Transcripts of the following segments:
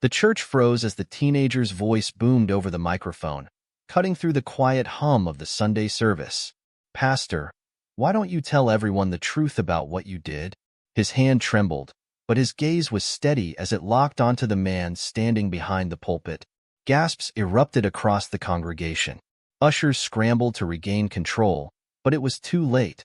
The church froze as the teenager's voice boomed over the microphone, cutting through the quiet hum of the Sunday service. "Pastor, why don't you tell everyone the truth about what you did?" His hand trembled, but his gaze was steady as it locked onto the man standing behind the pulpit. Gasps erupted across the congregation. Ushers scrambled to regain control, but it was too late.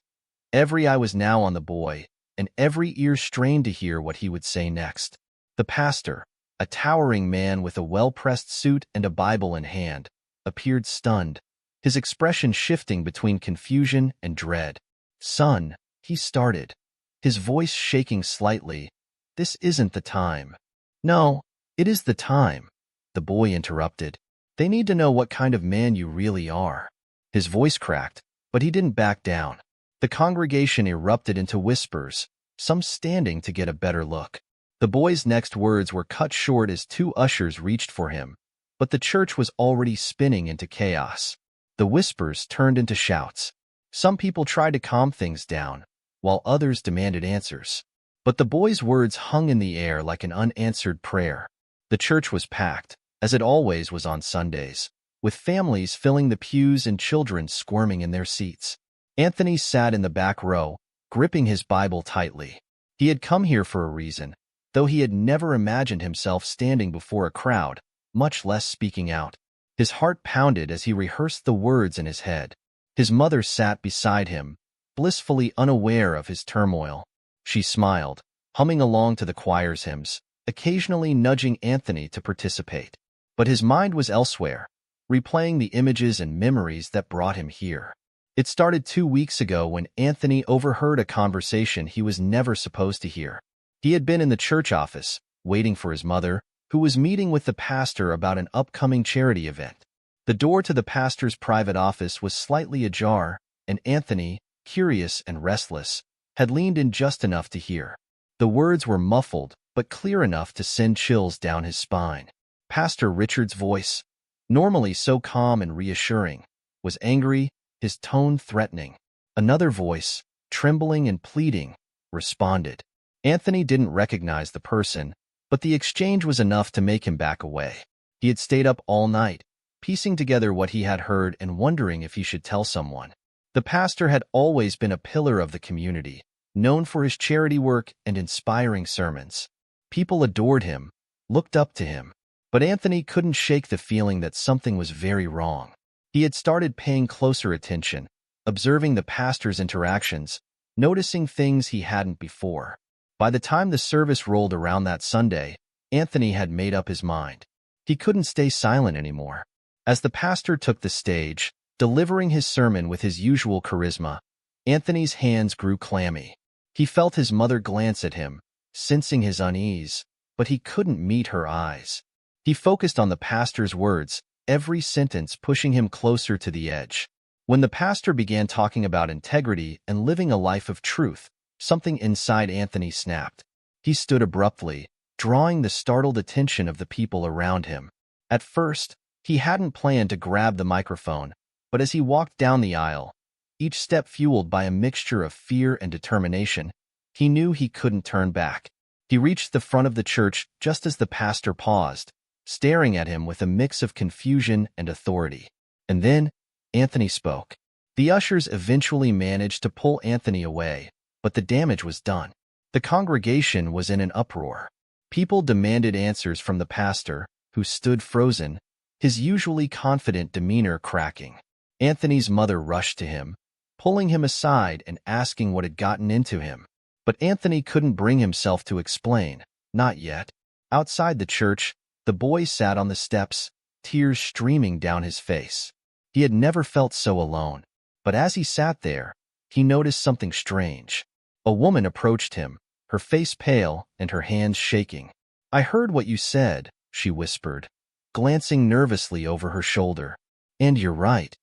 Every eye was now on the boy, and every ear strained to hear what he would say next. The pastor, a towering man with a well-pressed suit and a Bible in hand, appeared stunned, his expression shifting between confusion and dread. "Son," he started, his voice shaking slightly, "this isn't the time." "No, it is the time," the boy interrupted. "They need to know what kind of man you really are." His voice cracked, but he didn't back down. The congregation erupted into whispers, some standing to get a better look. The boy's next words were cut short as two ushers reached for him, but the church was already spinning into chaos. The whispers turned into shouts. Some people tried to calm things down, while others demanded answers. But the boy's words hung in the air like an unanswered prayer. The church was packed, as it always was on Sundays, with families filling the pews and children squirming in their seats. Anthony sat in the back row, gripping his Bible tightly. He had come here for a reason, though he had never imagined himself standing before a crowd, much less speaking out. His heart pounded as he rehearsed the words in his head. His mother sat beside him, blissfully unaware of his turmoil. She smiled, humming along to the choir's hymns, occasionally nudging Anthony to participate. But his mind was elsewhere, replaying the images and memories that brought him here. It started 2 weeks ago when Anthony overheard a conversation he was never supposed to hear. He had been in the church office, waiting for his mother, who was meeting with the pastor about an upcoming charity event. The door to the pastor's private office was slightly ajar, and Anthony, curious and restless, had leaned in just enough to hear. The words were muffled, but clear enough to send chills down his spine. Pastor Richard's voice, normally so calm and reassuring, was angry, his tone threatening. Another voice, trembling and pleading, responded. Anthony didn't recognize the person, but the exchange was enough to make him back away. He had stayed up all night, piecing together what he had heard and wondering if he should tell someone. The pastor had always been a pillar of the community, known for his charity work and inspiring sermons. People adored him, looked up to him. But Anthony couldn't shake the feeling that something was very wrong. He had started paying closer attention, observing the pastor's interactions, noticing things he hadn't before. By the time the service rolled around that Sunday, Anthony had made up his mind. He couldn't stay silent anymore. As the pastor took the stage, delivering his sermon with his usual charisma, Anthony's hands grew clammy. He felt his mother glance at him, sensing his unease, but he couldn't meet her eyes. He focused on the pastor's words, every sentence pushing him closer to the edge. When the pastor began talking about integrity and living a life of truth, something inside Anthony snapped. He stood abruptly, drawing the startled attention of the people around him. At first, he hadn't planned to grab the microphone, but as he walked down the aisle, each step fueled by a mixture of fear and determination, he knew he couldn't turn back. He reached the front of the church just as the pastor paused, staring at him with a mix of confusion and authority. And then, Anthony spoke. The ushers eventually managed to pull Anthony away, but the damage was done. The congregation was in an uproar. People demanded answers from the pastor, who stood frozen, his usually confident demeanor cracking. Anthony's mother rushed to him, pulling him aside and asking what had gotten into him. But Anthony couldn't bring himself to explain, not yet. Outside the church, the boy sat on the steps, tears streaming down his face. He had never felt so alone, but as he sat there, he noticed something strange. A woman approached him, her face pale and her hands shaking. "I heard what you said," she whispered, glancing nervously over her shoulder. "And you're right.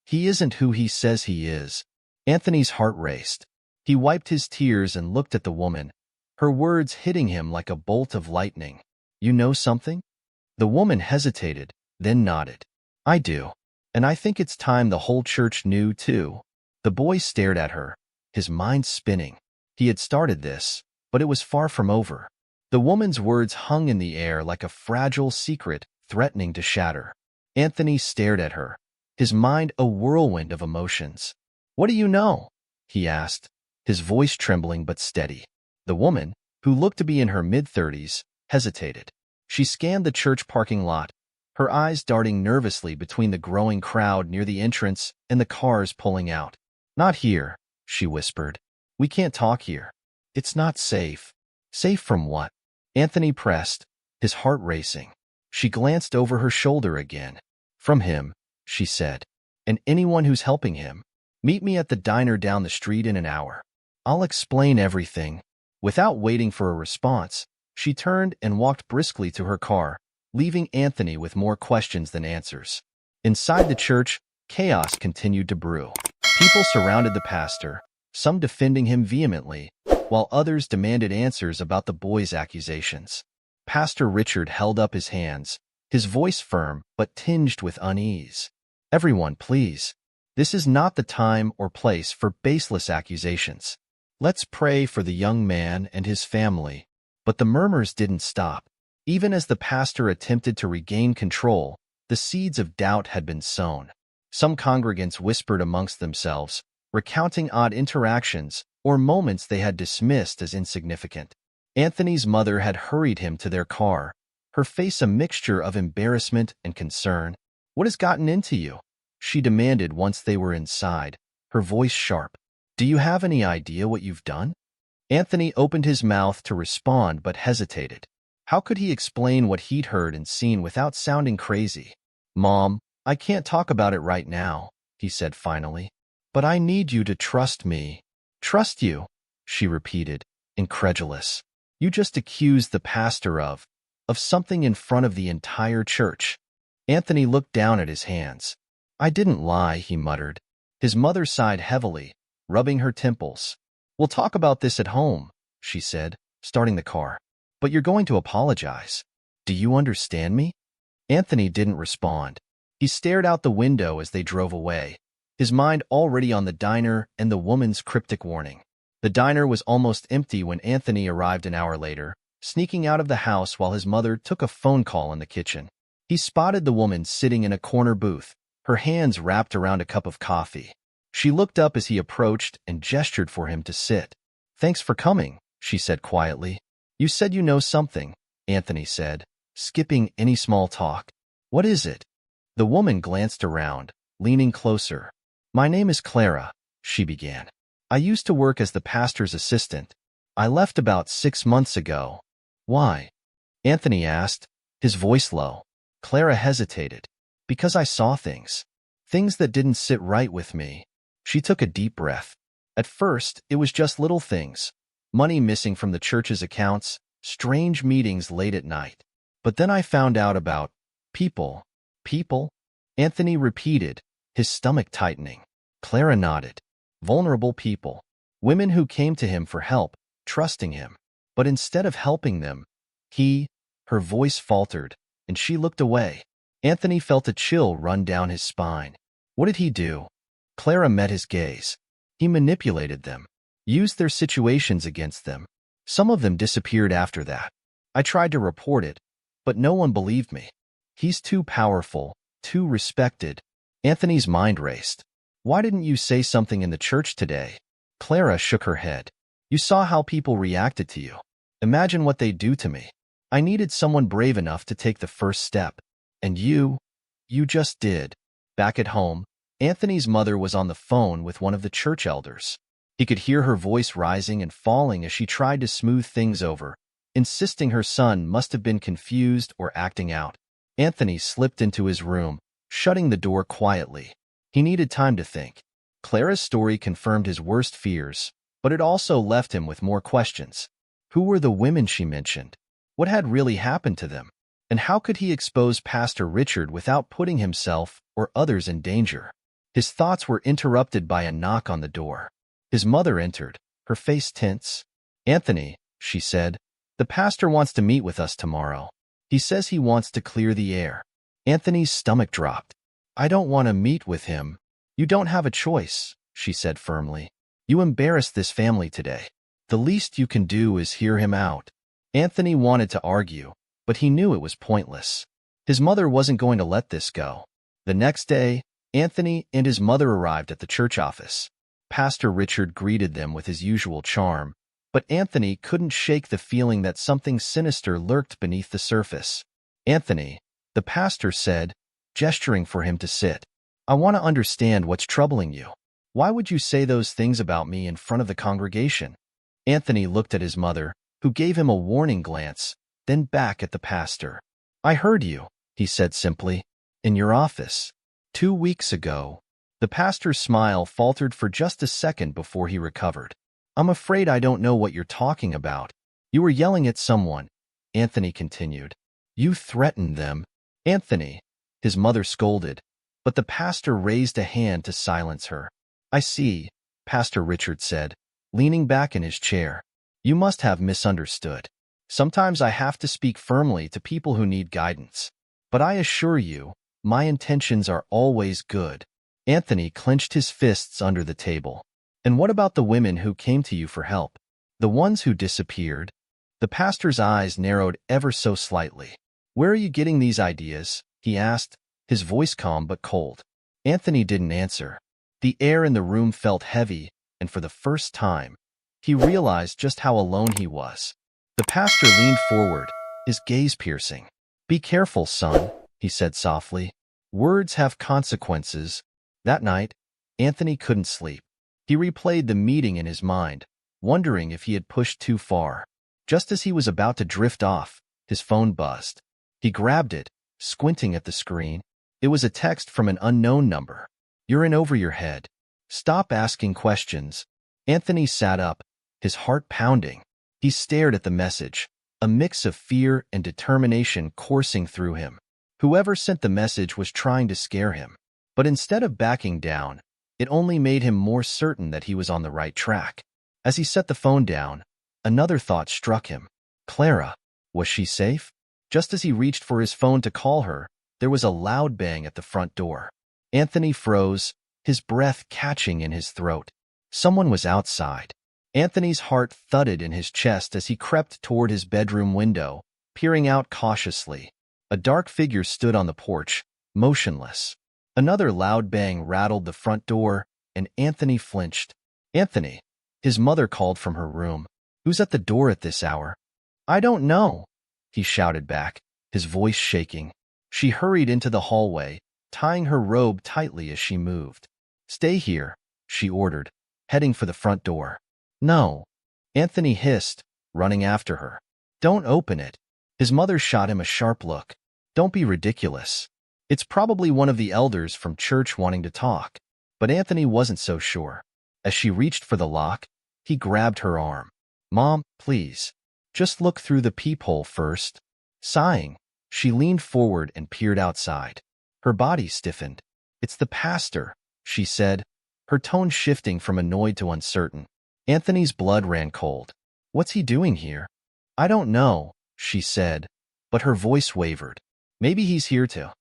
He isn't who he says he is." Anthony's heart raced. He wiped his tears and looked at the woman, her words hitting him like a bolt of lightning. "You know something?" The woman hesitated, then nodded. "I do. And I think it's time the whole church knew, too." The boy stared at her, his mind spinning. He had started this, but it was far from over. The woman's words hung in the air like a fragile secret threatening to shatter. Anthony stared at her, his mind a whirlwind of emotions. "What do you know?" he asked, his voice trembling but steady. The woman, who looked to be in her mid-30s, hesitated. She scanned the church parking lot, her eyes darting nervously between the growing crowd near the entrance and the cars pulling out. "Not here," she whispered. "We can't talk here. It's not safe." "Safe from what?" Anthony pressed, his heart racing. She glanced over her shoulder again. "From him," she said, "and anyone who's helping him. Meet me at the diner down the street in an hour. I'll explain everything." Without waiting for a response, she turned and walked briskly to her car, leaving Anthony with more questions than answers. Inside the church, chaos continued to brew. People surrounded the pastor, some defending him vehemently, while others demanded answers about the boy's accusations. Pastor Richard held up his hands, his voice firm but tinged with unease. "Everyone, please. This is not the time or place for baseless accusations. Let's pray for the young man and his family." But the murmurs didn't stop. Even as the pastor attempted to regain control, the seeds of doubt had been sown. Some congregants whispered amongst themselves, recounting odd interactions or moments they had dismissed as insignificant. Anthony's mother had hurried him to their car, her face a mixture of embarrassment and concern. "What has gotten into you?" she demanded once they were inside, her voice sharp. "Do you have any idea what you've done?" Anthony opened his mouth to respond but hesitated. How could he explain what he'd heard and seen without sounding crazy? "Mom, I can't talk about it right now," he said finally. "But I need you to trust me." "Trust you?" she repeated, incredulous. "You just accused the pastor of something in front of the entire church." Anthony looked down at his hands. "I didn't lie," he muttered. His mother sighed heavily, rubbing her temples. "We'll talk about this at home," she said, starting the car. "But you're going to apologize. Do you understand me?" Anthony didn't respond. He stared out the window as they drove away, his mind already on the diner and the woman's cryptic warning. The diner was almost empty when Anthony arrived an hour later, sneaking out of the house while his mother took a phone call in the kitchen. He spotted the woman sitting in a corner booth, her hands wrapped around a cup of coffee. She looked up as he approached and gestured for him to sit. "Thanks for coming," she said quietly. "You said you know something," Anthony said, skipping any small talk. "What is it?" The woman glanced around, leaning closer. "My name is Clara," she began. "I used to work as the pastor's assistant. I left about 6 months ago." "Why?" Anthony asked, his voice low. Clara hesitated. "Because I saw things. Things that didn't sit right with me." She took a deep breath. At first, it was just little things. Money missing from the church's accounts, strange meetings late at night. "But then I found out about people." "People?" Anthony repeated, his stomach tightening. Clara nodded. "Vulnerable people. Women who came to him for help, trusting him. But instead of helping them, her voice faltered, and she looked away. Anthony felt a chill run down his spine. What did he do? Clara met his gaze. He manipulated them, used their situations against them. Some of them disappeared after that. I tried to report it, but no one believed me. He's too powerful, too respected." Anthony's mind raced. "Why didn't you say something in the church today?" Clara shook her head. "You saw how people reacted to you. Imagine what they'd do to me. I needed someone brave enough to take the first step. And you just did." Back at home, Anthony's mother was on the phone with one of the church elders. He could hear her voice rising and falling as she tried to smooth things over, insisting her son must have been confused or acting out. Anthony slipped into his room, shutting the door quietly. He needed time to think. Clara's story confirmed his worst fears, but it also left him with more questions. Who were the women she mentioned? What had really happened to them? And how could he expose Pastor Richard without putting himself or others in danger? His thoughts were interrupted by a knock on the door. His mother entered, her face tense. "Anthony," she said, "the pastor wants to meet with us tomorrow. He says he wants to clear the air." Anthony's stomach dropped. "I don't want to meet with him." "You don't have a choice," she said firmly. "You embarrassed this family today. The least you can do is hear him out." Anthony wanted to argue, but he knew it was pointless. His mother wasn't going to let this go. The next day, Anthony and his mother arrived at the church office. Pastor Richard greeted them with his usual charm, but Anthony couldn't shake the feeling that something sinister lurked beneath the surface. "Anthony," the pastor said, gesturing for him to sit, "I want to understand what's troubling you. Why would you say those things about me in front of the congregation?" Anthony looked at his mother, who gave him a warning glance, then back at the pastor. "I heard you," he said simply, "in your office 2 weeks ago." The pastor's smile faltered for just a second before he recovered. "I'm afraid I don't know what you're talking about." "You were yelling at someone," Anthony continued. "You threatened them." "Anthony," his mother scolded, but the pastor raised a hand to silence her. "I see," Pastor Richard said, leaning back in his chair. "You must have misunderstood. Sometimes I have to speak firmly to people who need guidance. But I assure you, my intentions are always good." Anthony clenched his fists under the table. "And what about the women who came to you for help? The ones who disappeared?" The pastor's eyes narrowed ever so slightly. "Where are you getting these ideas?" he asked, his voice calm but cold. Anthony didn't answer. The air in the room felt heavy, and for the first time, he realized just how alone he was. The pastor leaned forward, his gaze piercing. "Be careful, son," he said softly. "Words have consequences." That night, Anthony couldn't sleep. He replayed the meeting in his mind, wondering if he had pushed too far. Just as he was about to drift off, his phone buzzed. He grabbed it, squinting at the screen. It was a text from an unknown number. "You're in over your head. Stop asking questions." Anthony sat up, his heart pounding. He stared at the message, a mix of fear and determination coursing through him. Whoever sent the message was trying to scare him. But instead of backing down, it only made him more certain that he was on the right track. As he set the phone down, another thought struck him. Clara, was she safe? Just as he reached for his phone to call her, there was a loud bang at the front door. Anthony froze, his breath catching in his throat. Someone was outside. Anthony's heart thudded in his chest as he crept toward his bedroom window, peering out cautiously. A dark figure stood on the porch, motionless. Another loud bang rattled the front door, and Anthony flinched. "Anthony," his mother called from her room. "Who's at the door at this hour?" "I don't know," he shouted back, his voice shaking. She hurried into the hallway, tying her robe tightly as she moved. "Stay here," she ordered, heading for the front door. "No," Anthony hissed, running after her. "Don't open it." His mother shot him a sharp look. "Don't be ridiculous. It's probably one of the elders from church wanting to talk." But Anthony wasn't so sure. As she reached for the lock, he grabbed her arm. "Mom, please. Just look through the peephole first." Sighing, she leaned forward and peered outside. Her body stiffened. "It's the pastor," she said, her tone shifting from annoyed to uncertain. Anthony's blood ran cold. "What's he doing here?" "I don't know," she said, but her voice wavered. "Maybe he's here to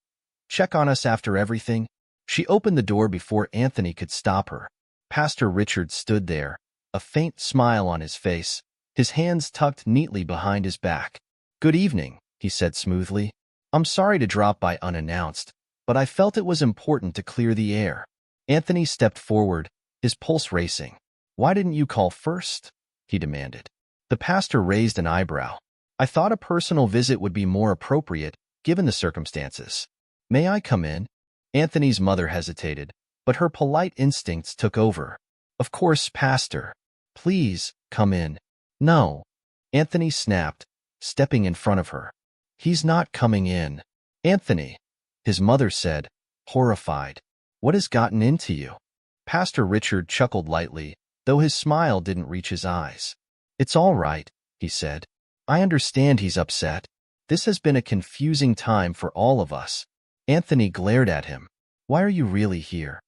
check on us after everything." She opened the door before Anthony could stop her. Pastor Richard stood there, a faint smile on his face, his hands tucked neatly behind his back. "Good evening," he said smoothly. "I'm sorry to drop by unannounced, but I felt it was important to clear the air." Anthony stepped forward, his pulse racing. "Why didn't you call first?" he demanded. The pastor raised an eyebrow. "I thought a personal visit would be more appropriate, given the circumstances." "May I come in?" Anthony's mother hesitated, but her polite instincts took over. "Of course, Pastor. Please, come in." "No," Anthony snapped, stepping in front of her. "He's not coming in." "Anthony," his mother said, horrified. "What has gotten into you?" Pastor Richard chuckled lightly, though his smile didn't reach his eyes. "It's all right," he said. "I understand he's upset. This has been a confusing time for all of us." Anthony glared at him. "Why are you really here?"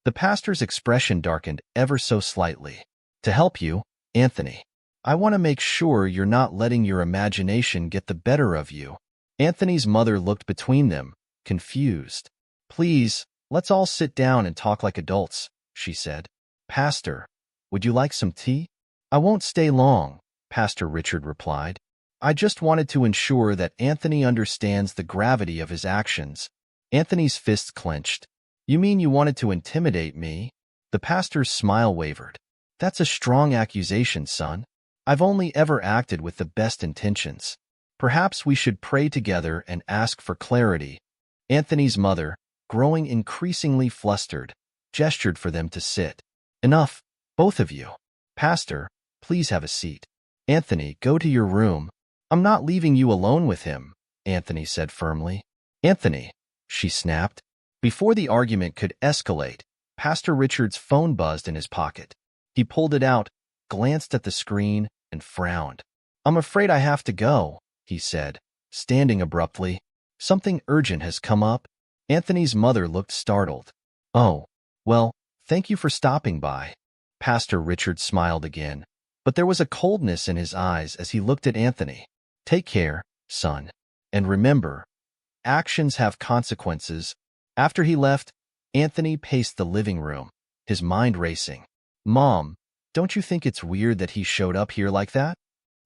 The pastor's expression darkened ever so slightly. "To help you, Anthony. I want to make sure you're not letting your imagination get the better of you." Anthony's mother looked between them, confused. "Please, let's all sit down and talk like adults," she said. "Pastor, would you like some tea?" "I won't stay long," Pastor Richard replied. I just wanted to ensure that Anthony understands the gravity of his actions. Anthony's fists clenched. You mean you wanted to intimidate me? The pastor's smile wavered. That's a strong accusation, son. I've only ever acted with the best intentions. Perhaps we should pray together and ask for clarity. Anthony's mother, growing increasingly flustered, gestured for them to sit. Enough, both of you. Pastor, please have a seat. Anthony, go to your room. I'm not leaving you alone with him, Anthony said firmly. Anthony, she snapped. Before the argument could escalate, Pastor Richard's phone buzzed in his pocket. He pulled it out, glanced at the screen, and frowned. I'm afraid I have to go, he said, standing abruptly. Something urgent has come up. Anthony's mother looked startled. Oh, well, thank you for stopping by. Pastor Richard smiled again, but there was a coldness in his eyes as he looked at Anthony. Take care, son. And remember, actions have consequences. After he left, Anthony paced the living room, his mind racing. Mom, don't you think it's weird that he showed up here like that?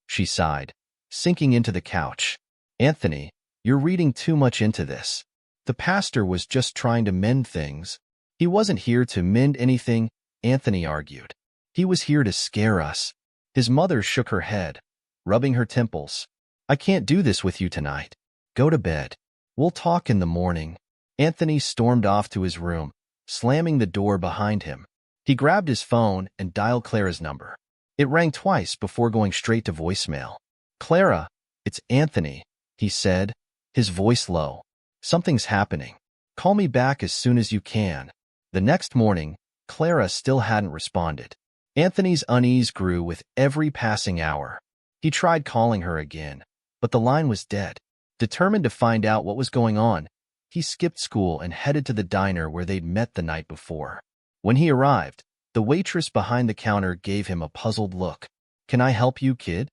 She sighed, sinking into the couch. Anthony, you're reading too much into this. The pastor was just trying to mend things. He wasn't here to mend anything, Anthony argued. He was here to scare us. His mother shook her head, rubbing her temples. I can't do this with you tonight. Go to bed. We'll talk in the morning. Anthony stormed off to his room, slamming the door behind him. He grabbed his phone and dialed Clara's number. It rang twice before going straight to voicemail. Clara, it's Anthony, he said, his voice low. Something's happening. Call me back as soon as you can. The next morning, Clara still hadn't responded. Anthony's unease grew with every passing hour. He tried calling her again, but the line was dead. Determined to find out what was going on, he skipped school and headed to the diner where they'd met the night before. When he arrived, the waitress behind the counter gave him a puzzled look. Can I help you, kid?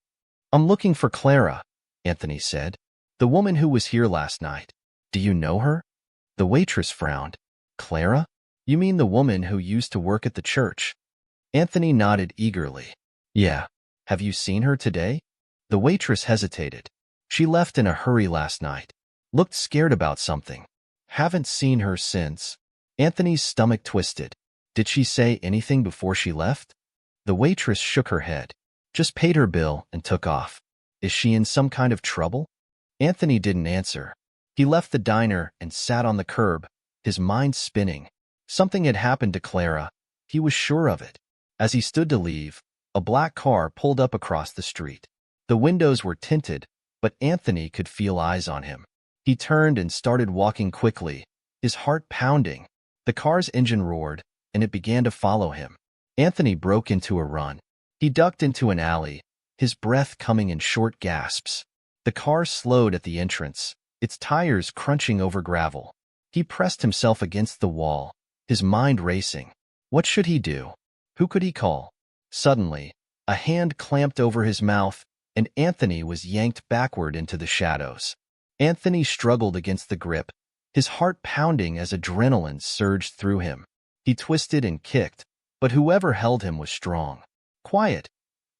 I'm looking for Clara, Anthony said. The woman who was here last night. Do you know her? The waitress frowned. Clara? You mean the woman who used to work at the church? Anthony nodded eagerly. Yeah. Have you seen her today? The waitress hesitated. She left in a hurry last night. Looked scared about something. Haven't seen her since. Anthony's stomach twisted. Did she say anything before she left? The waitress shook her head. Just paid her bill and took off. Is she in some kind of trouble? Anthony didn't answer. He left the diner and sat on the curb, his mind spinning. Something had happened to Clara. He was sure of it. As he stood to leave, a black car pulled up across the street. The windows were tinted, but Anthony could feel eyes on him. He turned and started walking quickly, his heart pounding. The car's engine roared, and it began to follow him. Anthony broke into a run. He ducked into an alley, his breath coming in short gasps. The car slowed at the entrance, its tires crunching over gravel. He pressed himself against the wall, his mind racing. What should he do? Who could he call? Suddenly, a hand clamped over his mouth, and Anthony was yanked backward into the shadows. Anthony struggled against the grip, his heart pounding as adrenaline surged through him. He twisted and kicked, but whoever held him was strong. Quiet,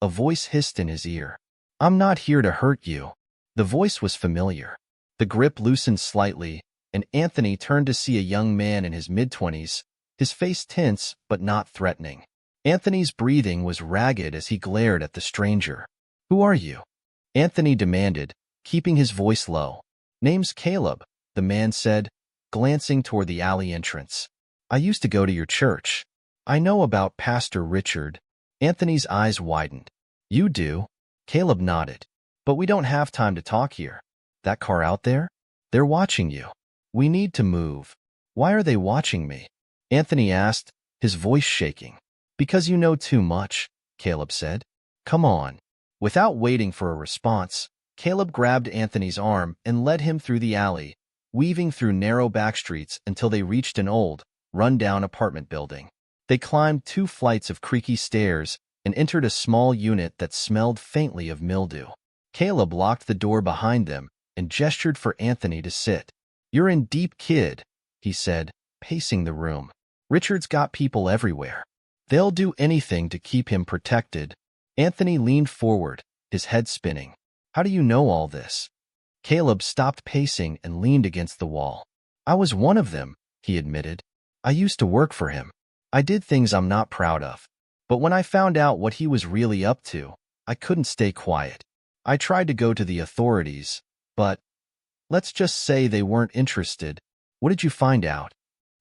a voice hissed in his ear. I'm not here to hurt you. The voice was familiar. The grip loosened slightly, and Anthony turned to see a young man in his mid-20s, his face tense but not threatening. Anthony's breathing was ragged as he glared at the stranger. Who are you? Anthony demanded, keeping his voice low. Name's Caleb, the man said, glancing toward the alley entrance. I used to go to your church. I know about Pastor Richard. Anthony's eyes widened. You do? Caleb nodded. But we don't have time to talk here. That car out there? They're watching you. We need to move. Why are they watching me? Anthony asked, his voice shaking. Because you know too much, Caleb said. Come on. Without waiting for a response, Caleb grabbed Anthony's arm and led him through the alley, weaving through narrow back streets until they reached an old, run-down apartment building. They climbed 2 flights of creaky stairs and entered a small unit that smelled faintly of mildew. Caleb locked the door behind them and gestured for Anthony to sit. You're in deep, kid, he said, pacing the room. Richard's got people everywhere. They'll do anything to keep him protected. Anthony leaned forward, his head spinning. How do you know all this? Caleb stopped pacing and leaned against the wall. I was one of them, he admitted. I used to work for him. I did things I'm not proud of. But when I found out what he was really up to, I couldn't stay quiet. I tried to go to the authorities, but let's just say they weren't interested. What did you find out?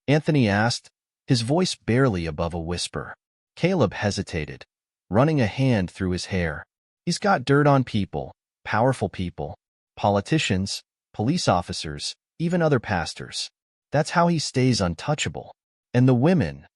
Anthony asked, his voice barely above a whisper. Caleb hesitated, running a hand through his hair. He's got dirt on people, powerful people, politicians, police officers, even other pastors. That's how he stays untouchable. And the women,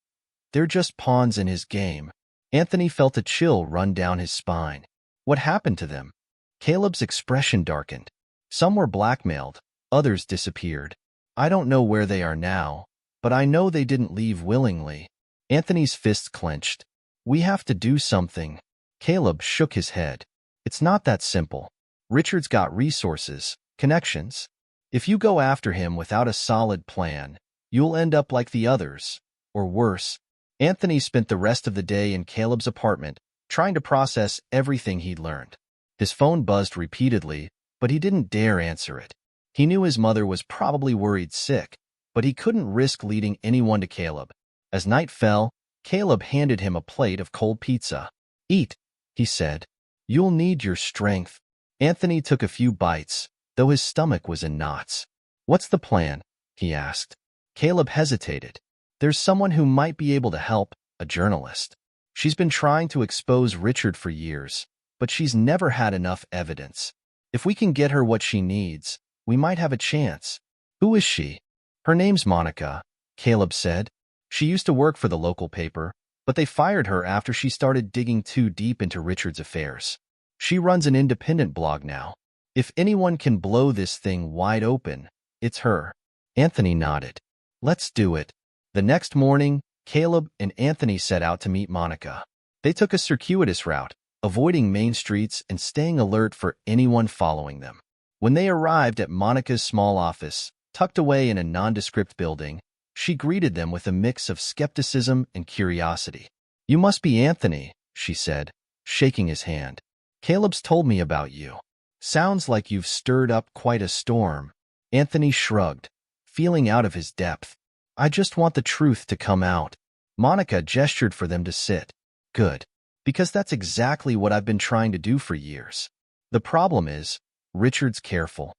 they're just pawns in his game. Anthony felt a chill run down his spine. What happened to them? Caleb's expression darkened. Some were blackmailed, others disappeared. I don't know where they are now, but I know they didn't leave willingly. Anthony's fists clenched. We have to do something. Caleb shook his head. It's not that simple. Richard's got resources, connections. If you go after him without a solid plan, you'll end up like the others, or worse. Anthony spent the rest of the day in Caleb's apartment, trying to process everything he'd learned. His phone buzzed repeatedly, but he didn't dare answer it. He knew his mother was probably worried sick, but he couldn't risk leading anyone to Caleb. As night fell, Caleb handed him a plate of cold pizza. Eat, he said. You'll need your strength. Anthony took a few bites, though his stomach was in knots. What's the plan? He asked. Caleb hesitated. There's someone who might be able to help, a journalist. She's been trying to expose Richard for years, but she's never had enough evidence. If we can get her what she needs, we might have a chance. Who is she? Her name's Monica, Caleb said. She used to work for the local paper, but they fired her after she started digging too deep into Richard's affairs. She runs an independent blog now. If anyone can blow this thing wide open, it's her. Anthony nodded. Let's do it. The next morning, Caleb and Anthony set out to meet Monica. They took a circuitous route, avoiding main streets and staying alert for anyone following them. When they arrived at Monica's small office, tucked away in a nondescript building, she greeted them with a mix of skepticism and curiosity. You must be Anthony, she said, shaking his hand. Caleb's told me about you. Sounds like you've stirred up quite a storm. Anthony shrugged, feeling out of his depth. I just want the truth to come out. Monica gestured for them to sit. Good, because that's exactly what I've been trying to do for years. The problem is, Richard's careful.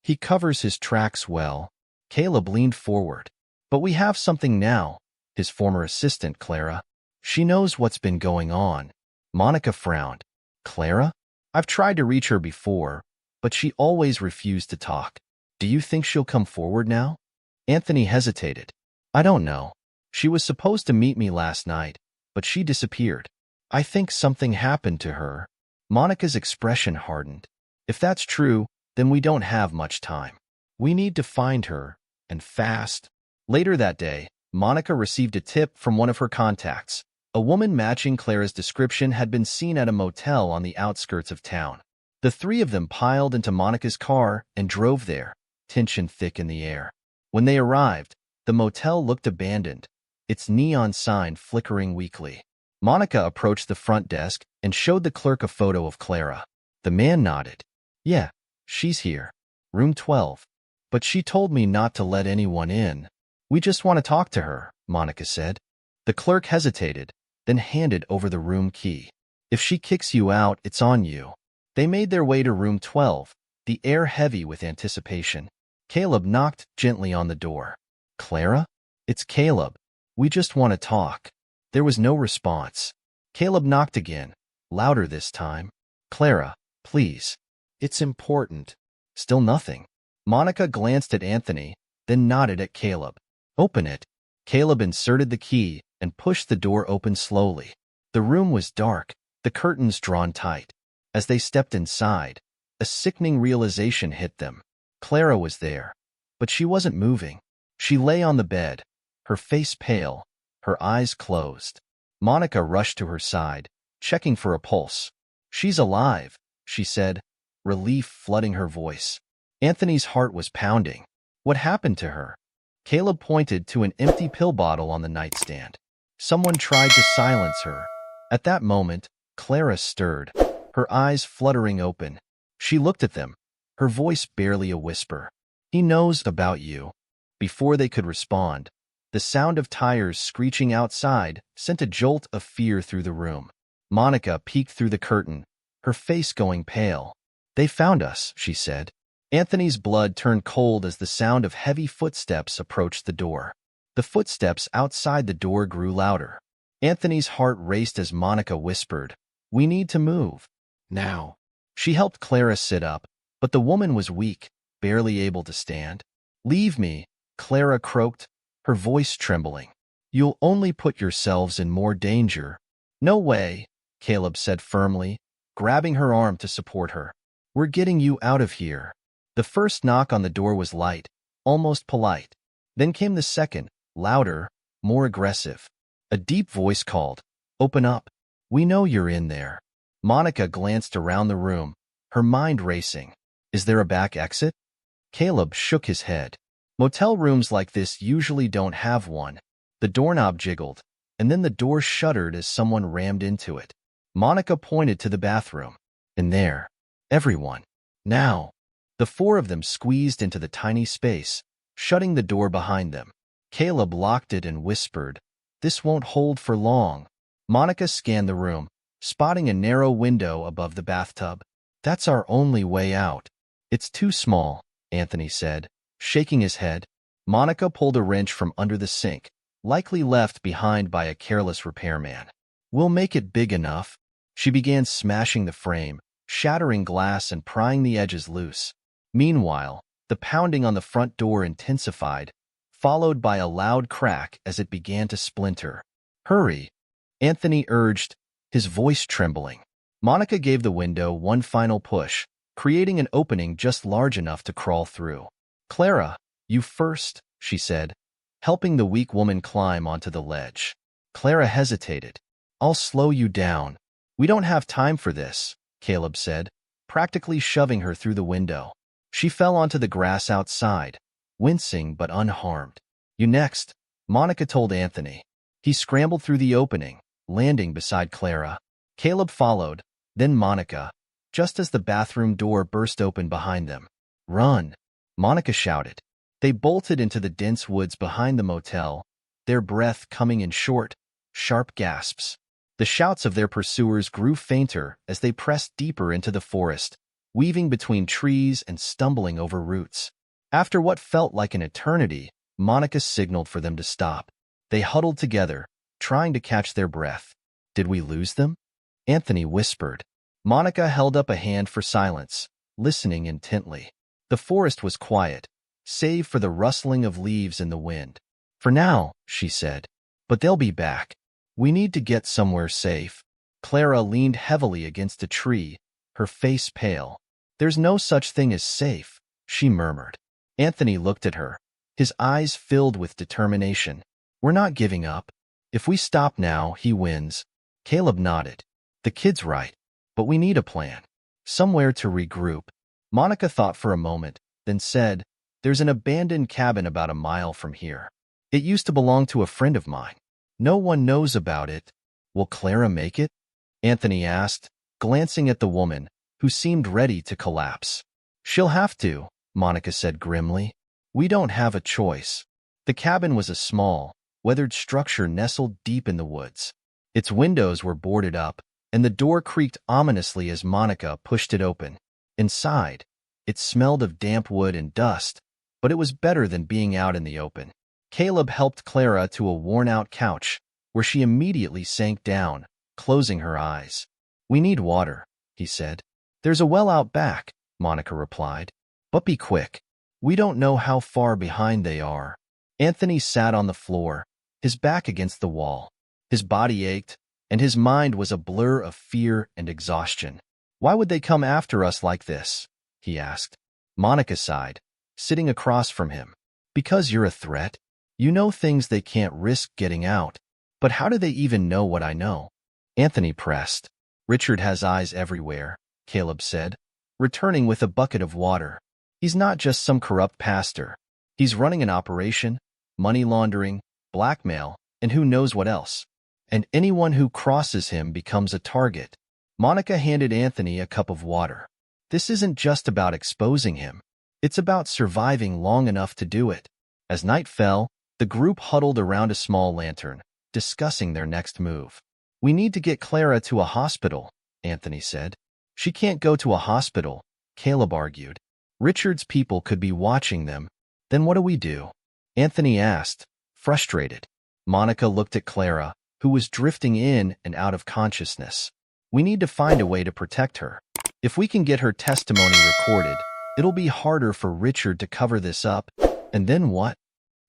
He covers his tracks well. Caleb leaned forward. But we have something now, his former assistant, Clara. She knows what's been going on. Monica frowned. Clara? I've tried to reach her before, but she always refused to talk. Do you think she'll come forward now? Anthony hesitated. I don't know. She was supposed to meet me last night, but she disappeared. I think something happened to her. Monica's expression hardened. If that's true, then we don't have much time. We need to find her, and fast. Later that day, Monica received a tip from one of her contacts. A woman matching Clara's description had been seen at a motel on the outskirts of town. The three of them piled into Monica's car and drove there, tension thick in the air. When they arrived, the motel looked abandoned, its neon sign flickering weakly. Monica approached the front desk and showed the clerk a photo of Clara. The man nodded. Yeah, she's here. Room 12. But she told me not to let anyone in. We just want to talk to her, Monica said. The clerk hesitated, then handed over the room key. If she kicks you out, it's on you. They made their way to room 12, the air heavy with anticipation. Caleb knocked gently on the door. Clara? It's Caleb. We just want to talk. There was no response. Caleb knocked again, louder this time. Clara, please. It's important. Still nothing. Monica glanced at Anthony, then nodded at Caleb. Open it. Caleb inserted the key and pushed the door open slowly. The room was dark, the curtains drawn tight. As they stepped inside, a sickening realization hit them. Clara was there, but she wasn't moving. She lay on the bed, her face pale, her eyes closed. Monica rushed to her side, checking for a pulse. She's alive, she said, relief flooding her voice. Anthony's heart was pounding. What happened to her? Caleb pointed to an empty pill bottle on the nightstand. Someone tried to silence her. At that moment, Clara stirred, her eyes fluttering open. She looked at them, her voice barely a whisper. He knows about you. Before they could respond, the sound of tires screeching outside sent a jolt of fear through the room. Monica peeked through the curtain, her face going pale. They found us, she said. Anthony's blood turned cold as the sound of heavy footsteps approached the door. The footsteps outside the door grew louder. Anthony's heart raced as Monica whispered, "We need to move. Now." She helped Clara sit up, but the woman was weak, barely able to stand. "Leave me," Clara croaked, her voice trembling. "You'll only put yourselves in more danger." "No way," Caleb said firmly, grabbing her arm to support her. "We're getting you out of here." The first knock on the door was light, almost polite. Then came the second, louder, more aggressive. A deep voice called, "Open up. We know you're in there." Monica glanced around the room, her mind racing. "Is there a back exit?" Caleb shook his head. Motel rooms like this usually don't have one. The doorknob jiggled, and then the door shuddered as someone rammed into it. Monica pointed to the bathroom. "In there. Everyone. Now." The four of them squeezed into the tiny space, shutting the door behind them. Caleb locked it and whispered, "This won't hold for long." Monica scanned the room, spotting a narrow window above the bathtub. "That's our only way out." "It's too small," Anthony said, shaking his head. Monica pulled a wrench from under the sink, likely left behind by a careless repairman. "We'll make it big enough." She began smashing the frame, shattering glass and prying the edges loose. Meanwhile, the pounding on the front door intensified, followed by a loud crack as it began to splinter. "Hurry," Anthony urged, his voice trembling. Monica gave the window one final push, creating an opening just large enough to crawl through. "Clara, you first," she said, helping the weak woman climb onto the ledge. Clara hesitated. "I'll slow you down." "We don't have time for this," Caleb said, practically shoving her through the window. She fell onto the grass outside, wincing but unharmed. "You next," Monica told Anthony. He scrambled through the opening, landing beside Clara. Caleb followed, then Monica, just as the bathroom door burst open behind them. "Run," Monica shouted. They bolted into the dense woods behind the motel, their breath coming in short, sharp gasps. The shouts of their pursuers grew fainter as they pressed deeper into the forest, weaving between trees and stumbling over roots. After what felt like an eternity, Monica signaled for them to stop. They huddled together, trying to catch their breath. "Did we lose them?" Anthony whispered. Monica held up a hand for silence, listening intently. The forest was quiet, save for the rustling of leaves in the wind. "For now," she said, "but they'll be back. We need to get somewhere safe." Clara leaned heavily against a tree, her face pale. "There's no such thing as safe," she murmured. Anthony looked at her, his eyes filled with determination. "We're not giving up. If we stop now, he wins." Caleb nodded. "The kid's right, but we need a plan. Somewhere to regroup." Monica thought for a moment, then said, "There's an abandoned cabin about a mile from here. It used to belong to a friend of mine. No one knows about it. Will Clara make it?" Anthony asked, glancing at the woman, who seemed ready to collapse. "She'll have to," Monica said grimly. "We don't have a choice." The cabin was a small, weathered structure nestled deep in the woods. Its windows were boarded up, and the door creaked ominously as Monica pushed it open. Inside, it smelled of damp wood and dust, but it was better than being out in the open. Caleb helped Clara to a worn-out couch, where she immediately sank down, closing her eyes. "We need water," he said. "There's a well out back," Monica replied. "But be quick. We don't know how far behind they are." Anthony sat on the floor, his back against the wall. His body ached, and his mind was a blur of fear and exhaustion. "Why would they come after us like this?" he asked. Monica sighed, sitting across from him. "Because you're a threat. You know things they can't risk getting out." "But how do they even know what I know?" Anthony pressed. "Richard has eyes everywhere," Caleb said, returning with a bucket of water. "He's not just some corrupt pastor. He's running an operation, money laundering, blackmail, and who knows what else. And anyone who crosses him becomes a target." Monica handed Anthony a cup of water. This isn't just about exposing him. It's about surviving long enough to do it. As night fell, the group huddled around a small lantern, discussing their next move. We need to get Clara to a hospital, Anthony said. She can't go to a hospital, Caleb argued. Richard's people could be watching them. Then what do we do? Anthony asked, frustrated. Monica looked at Clara, who was drifting in and out of consciousness. We need to find a way to protect her. If we can get her testimony recorded, it'll be harder for Richard to cover this up. And then what?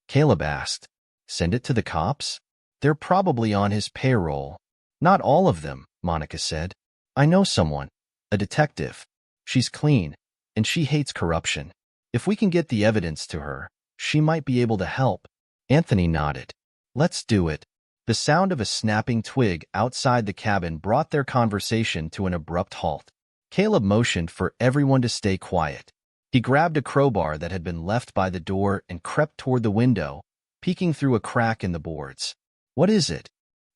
Caleb asked. Send it to the cops? They're probably on his payroll. Not all of them, Monica said. I know someone, a detective. She's clean, and she hates corruption. If we can get the evidence to her, she might be able to help. Anthony nodded. Let's do it. The sound of a snapping twig outside the cabin brought their conversation to an abrupt halt. Caleb motioned for everyone to stay quiet. He grabbed a crowbar that had been left by the door and crept toward the window, peeking through a crack in the boards. What is it?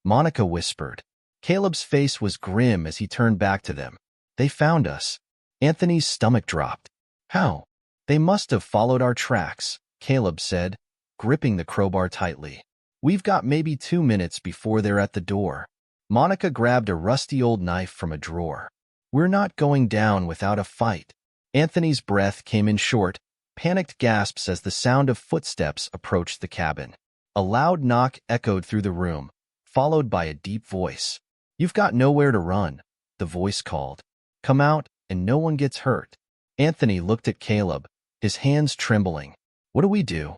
Monica whispered. Caleb's face was grim as he turned back to them. They found us. Anthony's stomach dropped. How? They must have followed our tracks, Caleb said, gripping the crowbar tightly. We've got maybe 2 minutes before they're at the door. Monica grabbed a rusty old knife from a drawer. We're not going down without a fight. Anthony's breath came in short, panicked gasps as the sound of footsteps approached the cabin. A loud knock echoed through the room, followed by a deep voice. You've got nowhere to run, the voice called. Come out, and no one gets hurt. Anthony looked at Caleb, his hands trembling. What do we do?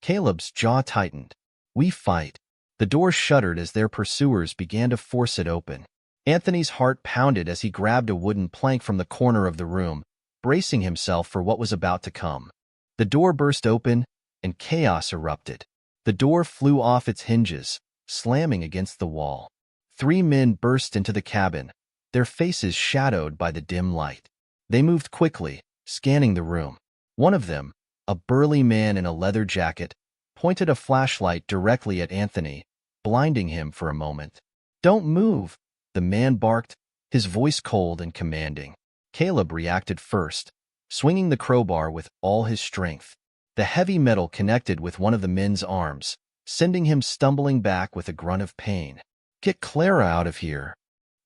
Caleb's jaw tightened. We fight. The door shuddered as their pursuers began to force it open. Anthony's heart pounded as he grabbed a wooden plank from the corner of the room, bracing himself for what was about to come. The door burst open, and chaos erupted. The door flew off its hinges, slamming against the wall. 3 men burst into the cabin, their faces shadowed by the dim light. They moved quickly, scanning the room. One of them, a burly man in a leather jacket, pointed a flashlight directly at Anthony, blinding him for a moment. Don't move, the man barked, his voice cold and commanding. Caleb reacted first, swinging the crowbar with all his strength. The heavy metal connected with one of the men's arms, sending him stumbling back with a grunt of pain. Get Clara out of here,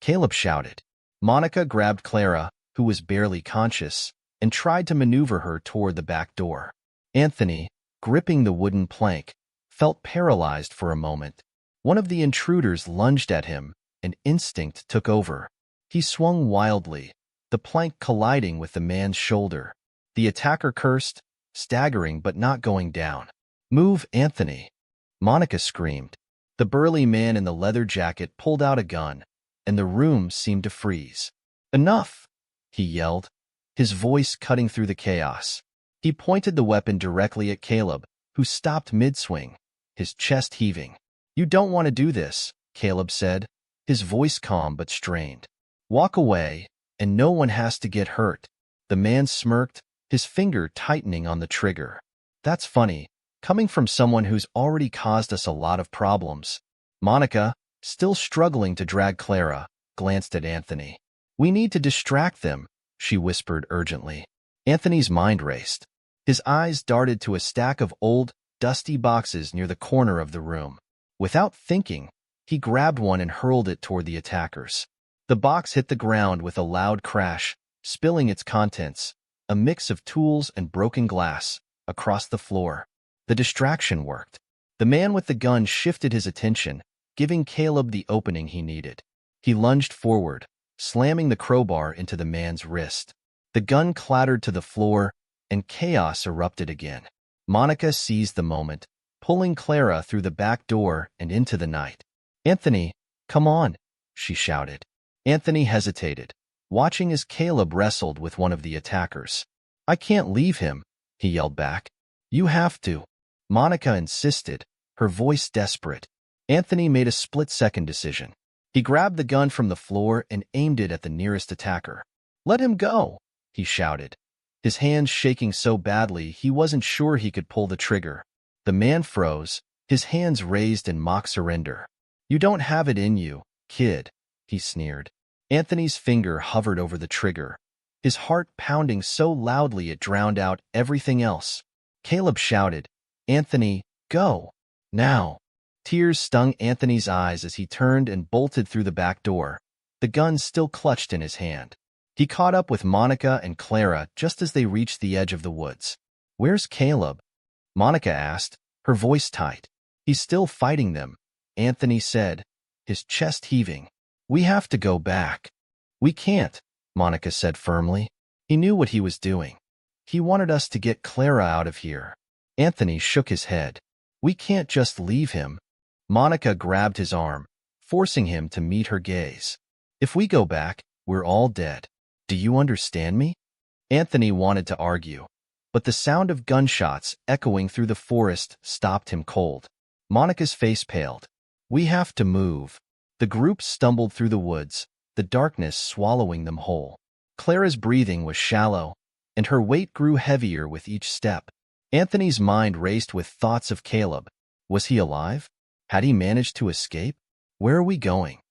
Caleb shouted. Monica grabbed Clara, who was barely conscious, and tried to maneuver her toward the back door. Anthony, gripping the wooden plank, felt paralyzed for a moment. One of the intruders lunged at him, and instinct took over. He swung wildly, the plank colliding with the man's shoulder. The attacker cursed, staggering but not going down. Move, Anthony, Monica screamed. The burly man in the leather jacket pulled out a gun, and the room seemed to freeze. Enough, he yelled, his voice cutting through the chaos. He pointed the weapon directly at Caleb, who stopped mid-swing, his chest heaving. You don't want to do this, Caleb said, his voice calm but strained. Walk away, and no one has to get hurt. The man smirked, his finger tightening on the trigger. That's funny, coming from someone who's already caused us a lot of problems. Monica, still struggling to drag Clara, glanced at Anthony. We need to distract them, she whispered urgently. Anthony's mind raced. His eyes darted to a stack of old, dusty boxes near the corner of the room. Without thinking, he grabbed one and hurled it toward the attackers. The box hit the ground with a loud crash, spilling its contents, a mix of tools and broken glass, across the floor. The distraction worked. The man with the gun shifted his attention, giving Caleb the opening he needed. He lunged forward, slamming the crowbar into the man's wrist. The gun clattered to the floor, and chaos erupted again. Monica seized the moment, pulling Clara through the back door and into the night. Anthony, come on, she shouted. Anthony hesitated, watching as Caleb wrestled with one of the attackers. I can't leave him, he yelled back. You have to. Monica insisted, her voice desperate. Anthony made a split-second decision. He grabbed the gun from the floor and aimed it at the nearest attacker. Let him go, he shouted, his hands shaking so badly he wasn't sure he could pull the trigger. The man froze, his hands raised in mock surrender. You don't have it in you, kid, he sneered. Anthony's finger hovered over the trigger, his heart pounding so loudly it drowned out everything else. Caleb shouted, "Anthony, go! Now!" Tears stung Anthony's eyes as he turned and bolted through the back door, the gun still clutched in his hand. He caught up with Monica and Clara just as they reached the edge of the woods. "Where's Caleb?" Monica asked, her voice tight. "He's still fighting them," Anthony said, his chest heaving. "We have to go back." "We can't," Monica said firmly. "He knew what he was doing. He wanted us to get Clara out of here." Anthony shook his head. "We can't just leave him." Monica grabbed his arm, forcing him to meet her gaze. "If we go back, we're all dead. Do you understand me?" Anthony wanted to argue, but the sound of gunshots echoing through the forest stopped him cold. Monica's face paled. "We have to move." The group stumbled through the woods, the darkness swallowing them whole. Clara's breathing was shallow, and her weight grew heavier with each step. Anthony's mind raced with thoughts of Caleb. Was he alive? Had he managed to escape? "Where are we going?"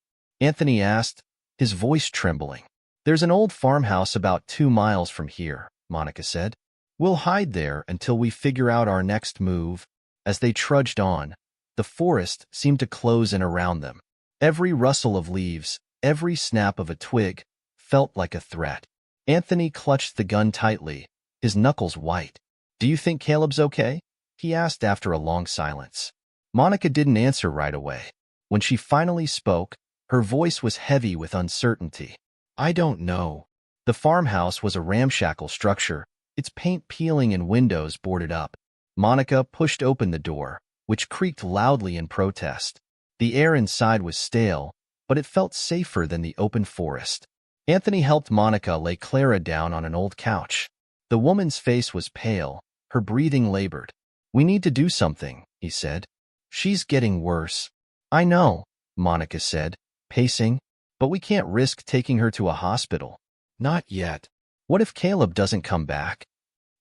Anthony asked, his voice trembling. "There's an old farmhouse about 2 miles from here," Monica said. "We'll hide there until we figure out our next move." As they trudged on, the forest seemed to close in around them. Every rustle of leaves, every snap of a twig, felt like a threat. Anthony clutched the gun tightly, his knuckles white. "Do you think Caleb's okay?" he asked after a long silence. Monica didn't answer right away. When she finally spoke, her voice was heavy with uncertainty. "I don't know." The farmhouse was a ramshackle structure, its paint peeling and windows boarded up. Monica pushed open the door, which creaked loudly in protest. The air inside was stale, but it felt safer than the open forest. Anthony helped Monica lay Clara down on an old couch. The woman's face was pale, her breathing labored. "We need to do something," he said. "She's getting worse." "I know," Monica said, pacing, "but we can't risk taking her to a hospital." "Not yet." "What if Caleb doesn't come back?"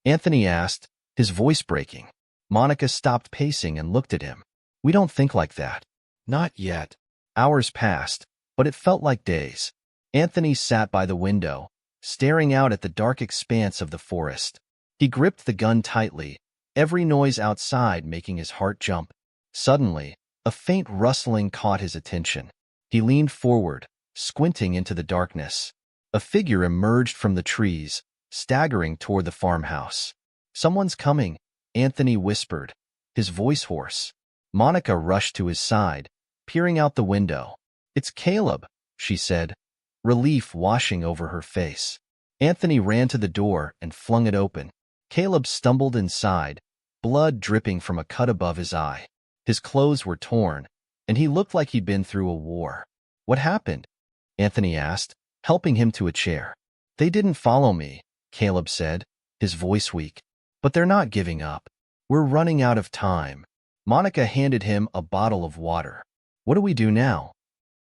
Anthony asked, his voice breaking. Monica stopped pacing and looked at him. "We don't think like that." "Not yet." Hours passed, but it felt like days. Anthony sat by the window, staring out at the dark expanse of the forest. He gripped the gun tightly, every noise outside making his heart jump. Suddenly, a faint rustling caught his attention. He leaned forward, squinting into the darkness. A figure emerged from the trees, staggering toward the farmhouse. "Someone's coming," Anthony whispered, his voice hoarse. Monica rushed to his side, peering out the window. "It's Caleb," she said, relief washing over her face. Anthony ran to the door and flung it open. Caleb stumbled inside, blood dripping from a cut above his eye. His clothes were torn, and he looked like he'd been through a war. "What happened?" Anthony asked, helping him to a chair. "They didn't follow me," Caleb said, his voice weak. "But they're not giving up. We're running out of time." Monica handed him a bottle of water. "What do we do now?"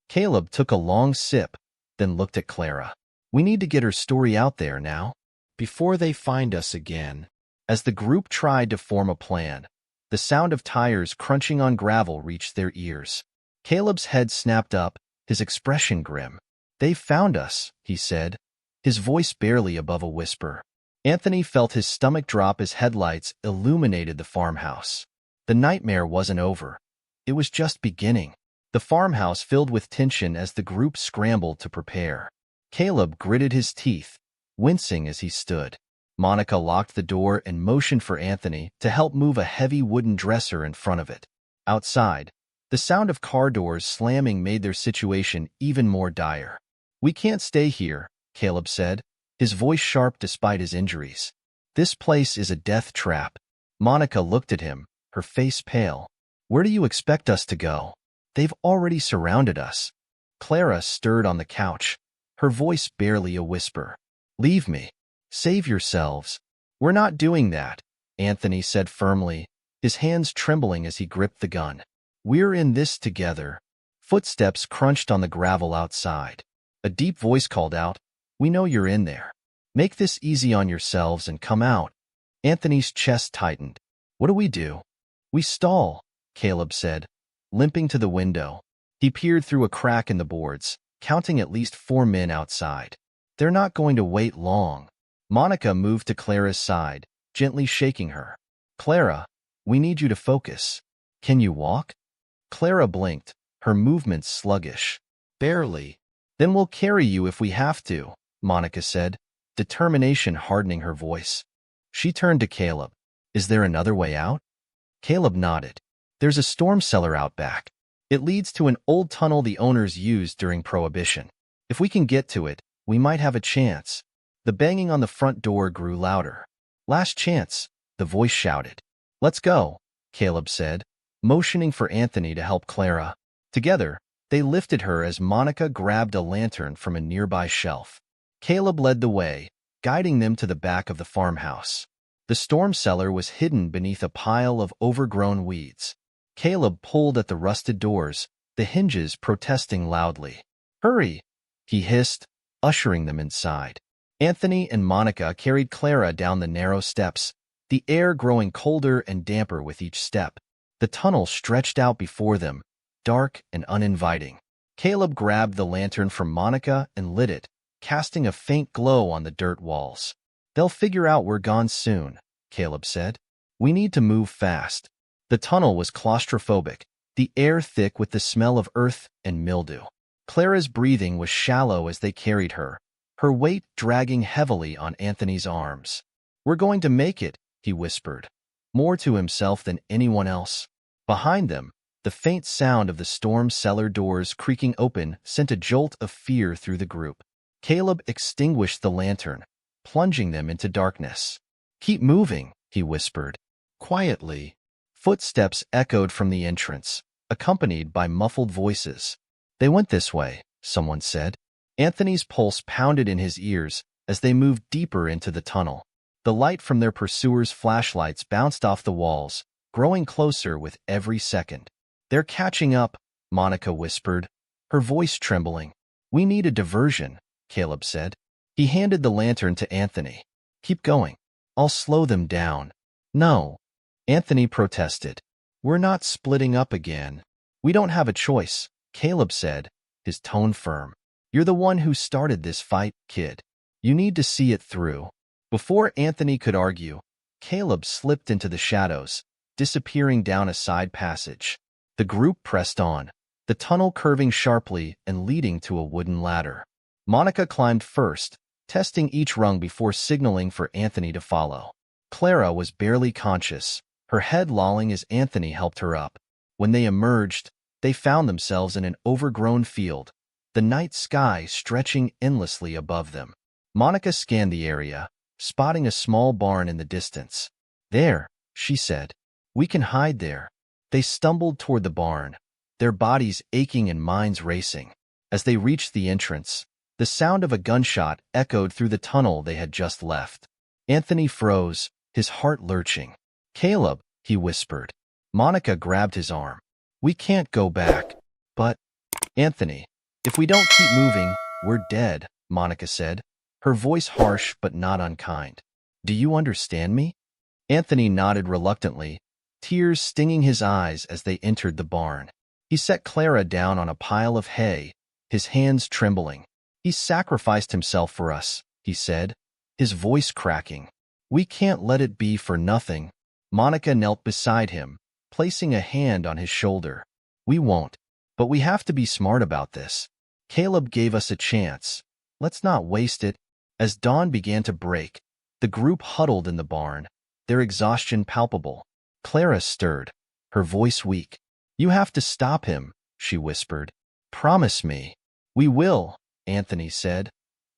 Caleb took a long sip, then looked at Clara. "We need to get her story out there now, before they find us again." As the group tried to form a plan, the sound of tires crunching on gravel reached their ears. Caleb's head snapped up, his expression grim. "They found us," he said, his voice barely above a whisper. Anthony felt his stomach drop as headlights illuminated the farmhouse. The nightmare wasn't over. It was just beginning. The farmhouse filled with tension as the group scrambled to prepare. Caleb gritted his teeth, wincing as he stood. Monica locked the door and motioned for Anthony to help move a heavy wooden dresser in front of it. Outside, the sound of car doors slamming made their situation even more dire. "We can't stay here," Caleb said, his voice sharp despite his injuries. "This place is a death trap." Monica looked at him, her face pale. "Where do you expect us to go? They've already surrounded us." Clara stirred on the couch, her voice barely a whisper. "Leave me. Save yourselves." "We're not doing that," Anthony said firmly, his hands trembling as he gripped the gun. "We're in this together." Footsteps crunched on the gravel outside. A deep voice called out, "We know you're in there. Make this easy on yourselves and come out." Anthony's chest tightened. "What do we do?" "We stall," Caleb said, limping to the window. He peered through a crack in the boards, counting at least 4 men outside. They're not going to wait long. Monica moved to Clara's side, gently shaking her. Clara, we need you to focus. Can you walk? Clara blinked, her movements sluggish. Barely. Then we'll carry you if we have to, Monica said, determination hardening her voice. She turned to Caleb. Is there another way out? Caleb nodded. There's a storm cellar out back. It leads to an old tunnel the owners used during Prohibition. If we can get to it, we might have a chance. The banging on the front door grew louder. Last chance, the voice shouted. Let's go, Caleb said, motioning for Anthony to help Clara. Together, they lifted her as Monica grabbed a lantern from a nearby shelf. Caleb led the way, guiding them to the back of the farmhouse. The storm cellar was hidden beneath a pile of overgrown weeds. Caleb pulled at the rusted doors, the hinges protesting loudly. Hurry, he hissed, ushering them inside. Anthony and Monica carried Clara down the narrow steps, the air growing colder and damper with each step. The tunnel stretched out before them, dark and uninviting. Caleb grabbed the lantern from Monica and lit it, casting a faint glow on the dirt walls. They'll figure out we're gone soon, Caleb said. We need to move fast. The tunnel was claustrophobic, the air thick with the smell of earth and mildew. Clara's breathing was shallow as they carried her, her weight dragging heavily on Anthony's arms. We're going to make it, he whispered, more to himself than anyone else. Behind them, the faint sound of the storm cellar doors creaking open sent a jolt of fear through the group. Caleb extinguished the lantern, plunging them into darkness. Keep moving, he whispered. Quietly, footsteps echoed from the entrance, accompanied by muffled voices. They went this way, someone said. Anthony's pulse pounded in his ears as they moved deeper into the tunnel. The light from their pursuers' flashlights bounced off the walls, growing closer with every second. They're catching up, Monica whispered, her voice trembling. We need a diversion, Caleb said. He handed the lantern to Anthony. Keep going. I'll slow them down. No, Anthony protested. We're not splitting up again. We don't have a choice, Caleb said, his tone firm. You're the one who started this fight, kid. You need to see it through. Before Anthony could argue, Caleb slipped into the shadows, disappearing down a side passage. The group pressed on, the tunnel curving sharply and leading to a wooden ladder. Monica climbed first, testing each rung before signaling for Anthony to follow. Clara was barely conscious, her head lolling as Anthony helped her up. When they emerged, they found themselves in an overgrown field, the night sky stretching endlessly above them. Monica scanned the area, spotting a small barn in the distance. There, she said. We can hide there. They stumbled toward the barn, their bodies aching and minds racing. As they reached the entrance, the sound of a gunshot echoed through the tunnel they had just left. Anthony froze, his heart lurching. Caleb, he whispered. Monica grabbed his arm. We can't go back. But, Anthony, if we don't keep moving, we're dead, Monica said, her voice harsh but not unkind. Do you understand me? Anthony nodded reluctantly, tears stinging his eyes as they entered the barn. He set Clara down on a pile of hay, his hands trembling. He sacrificed himself for us, he said, his voice cracking. We can't let it be for nothing. Monica knelt beside him, placing a hand on his shoulder. We won't, but we have to be smart about this. Caleb gave us a chance. Let's not waste it. As dawn began to break, the group huddled in the barn, their exhaustion palpable. Clara stirred, her voice weak. You have to stop him, she whispered. Promise me. We will, Anthony said,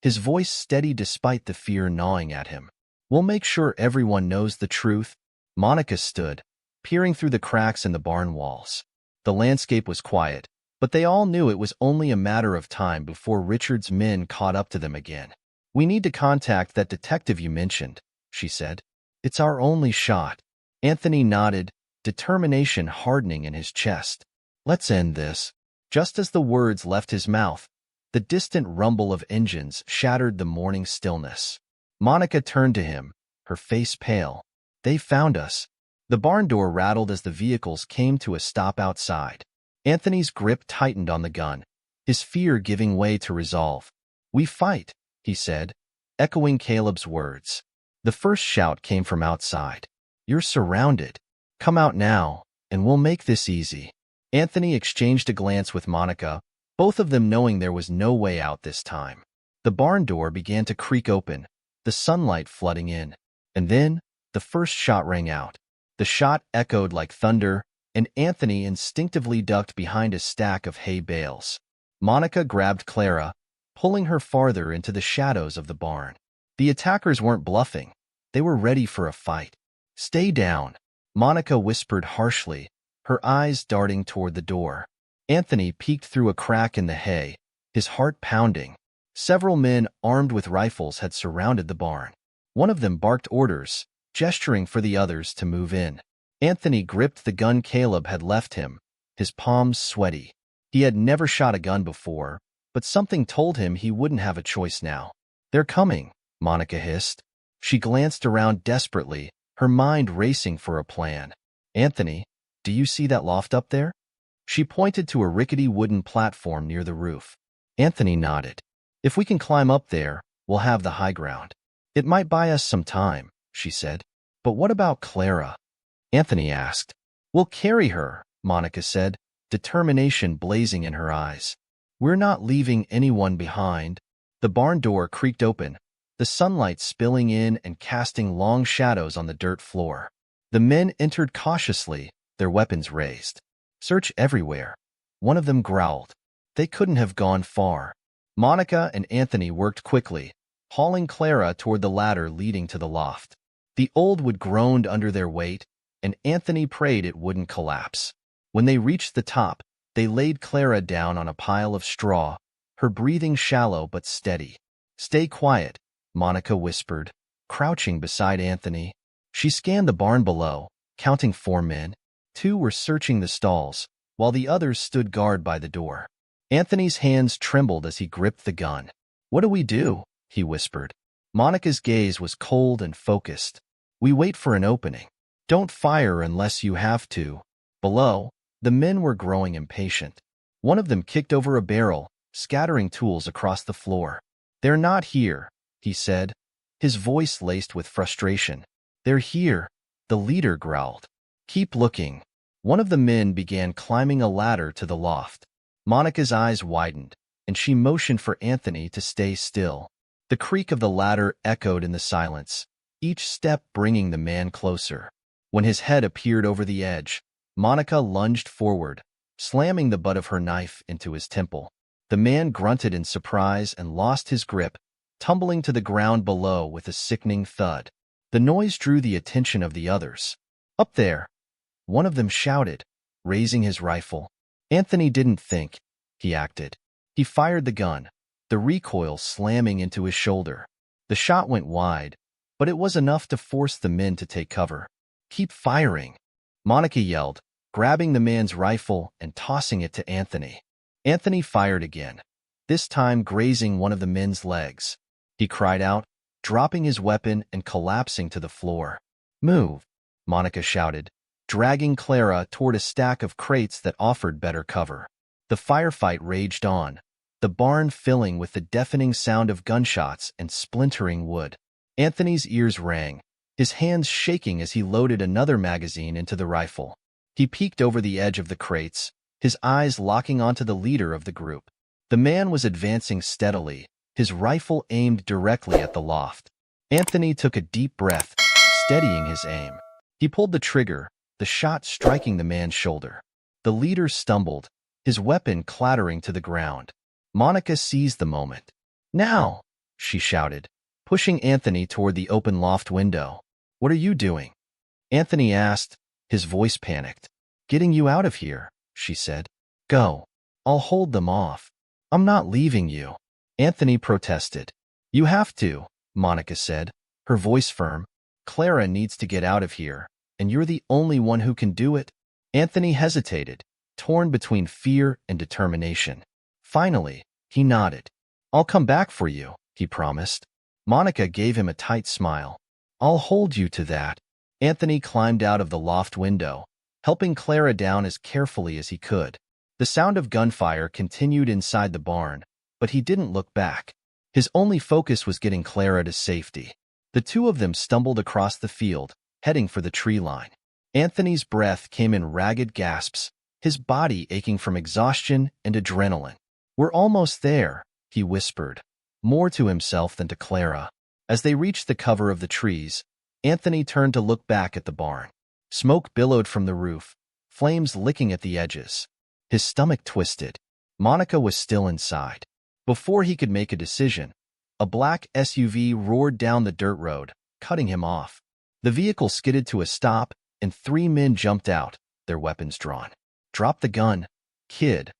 his voice steady despite the fear gnawing at him. We'll make sure everyone knows the truth. Monica stood, peering through the cracks in the barn walls. The landscape was quiet, but they all knew it was only a matter of time before Richard's men caught up to them again. We need to contact that detective you mentioned, she said. It's our only shot. Anthony nodded, determination hardening in his chest. Let's end this. Just as the words left his mouth, the distant rumble of engines shattered the morning stillness. Monica turned to him, her face pale. They found us. The barn door rattled as the vehicles came to a stop outside. Anthony's grip tightened on the gun, his fear giving way to resolve. We fight, he said, echoing Caleb's words. The first shout came from outside. You're surrounded. Come out now, and we'll make this easy. Anthony exchanged a glance with Monica, both of them knowing there was no way out this time. The barn door began to creak open, the sunlight flooding in. And then, the first shot rang out. The shot echoed like thunder, and Anthony instinctively ducked behind a stack of hay bales. Monica grabbed Clara, pulling her farther into the shadows of the barn. The attackers weren't bluffing. They were ready for a fight. Stay down, Monica whispered harshly, her eyes darting toward the door. Anthony peeked through a crack in the hay, his heart pounding. Several men armed with rifles had surrounded the barn. One of them barked orders, gesturing for the others to move in. Anthony gripped the gun Caleb had left him, his palms sweaty. He had never shot a gun before, but something told him he wouldn't have a choice now. They're coming, Monica hissed. She glanced around desperately, her mind racing for a plan. Anthony, do you see that loft up there? She pointed to a rickety wooden platform near the roof. Anthony nodded. If we can climb up there, we'll have the high ground. It might buy us some time, she said. But what about Clara? Anthony asked. We'll carry her, Monica said, determination blazing in her eyes. We're not leaving anyone behind. The barn door creaked open, the sunlight spilling in and casting long shadows on the dirt floor. The men entered cautiously, their weapons raised. Search everywhere. One of them growled. They couldn't have gone far. Monica and Anthony worked quickly, hauling Clara toward the ladder leading to the loft. The old wood groaned under their weight, and Anthony prayed it wouldn't collapse. When they reached the top, they laid Clara down on a pile of straw, her breathing shallow but steady. Stay quiet, Monica whispered, crouching beside Anthony. She scanned the barn below, counting 4 men. 2 were searching the stalls, while the others stood guard by the door. Anthony's hands trembled as he gripped the gun. What do we do? He whispered. Monica's gaze was cold and focused. We wait for an opening. Don't fire unless you have to. Below, the men were growing impatient. One of them kicked over a barrel, scattering tools across the floor. They're not here, he said, his voice laced with frustration. They're here, the leader growled. Keep looking. One of the men began climbing a ladder to the loft. Monica's eyes widened, and she motioned for Anthony to stay still. The creak of the ladder echoed in the silence, each step bringing the man closer. When his head appeared over the edge, Monica lunged forward, slamming the butt of her knife into his temple. The man grunted in surprise and lost his grip, tumbling to the ground below with a sickening thud. The noise drew the attention of the others. Up there! One of them shouted, raising his rifle. Anthony didn't think. He acted. He fired the gun, the recoil slamming into his shoulder. The shot went wide, but it was enough to force the men to take cover. Keep firing, Monica yelled, grabbing the man's rifle and tossing it to Anthony. Anthony fired again, this time grazing one of the men's legs. He cried out, dropping his weapon and collapsing to the floor. Move, Monica shouted, dragging Clara toward a stack of crates that offered better cover. The firefight raged on, the barn filling with the deafening sound of gunshots and splintering wood. Anthony's ears rang, his hands shaking as he loaded another magazine into the rifle. He peeked over the edge of the crates, his eyes locking onto the leader of the group. The man was advancing steadily, his rifle aimed directly at the loft. Anthony took a deep breath, steadying his aim. He pulled the trigger, the shot striking the man's shoulder. The leader stumbled, his weapon clattering to the ground. Monica seized the moment. Now, she shouted, pushing Anthony toward the open loft window. What are you doing? Anthony asked, his voice panicked. Getting you out of here, she said. Go. I'll hold them off. I'm not leaving you. Anthony protested. You have to, Monica said, her voice firm. Clara needs to get out of here, and you're the only one who can do it. Anthony hesitated, torn between fear and determination. Finally, he nodded. I'll come back for you, he promised. Monica gave him a tight smile. I'll hold you to that. Anthony climbed out of the loft window, helping Clara down as carefully as he could. The sound of gunfire continued inside the barn, but he didn't look back. His only focus was getting Clara to safety. The two of them stumbled across the field, heading for the tree line. Anthony's breath came in ragged gasps, his body aching from exhaustion and adrenaline. "We're almost there," he whispered, more to himself than to Clara. As they reached the cover of the trees, Anthony turned to look back at the barn. Smoke billowed from the roof, flames licking at the edges. His stomach twisted. Monica was still inside. Before he could make a decision, a black SUV roared down the dirt road, cutting him off. The vehicle skidded to a stop, and 3 men jumped out, their weapons drawn. "Drop the gun, kid,"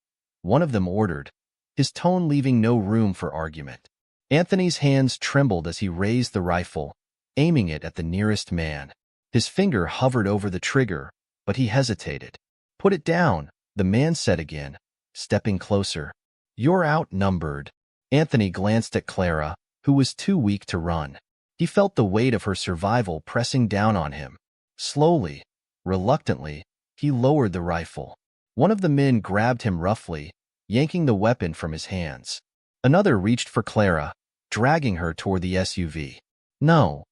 one of them ordered, his tone leaving no room for argument. Anthony's hands trembled as he raised the rifle, aiming it at the nearest man. His finger hovered over the trigger, but he hesitated. "Put it down," the man said again, stepping closer. "You're outnumbered." Anthony glanced at Clara, who was too weak to run. He felt the weight of her survival pressing down on him. Slowly, reluctantly, he lowered the rifle. One of the men grabbed him roughly, yanking the weapon from his hands. Another reached for Clara, dragging her toward the SUV. "No,"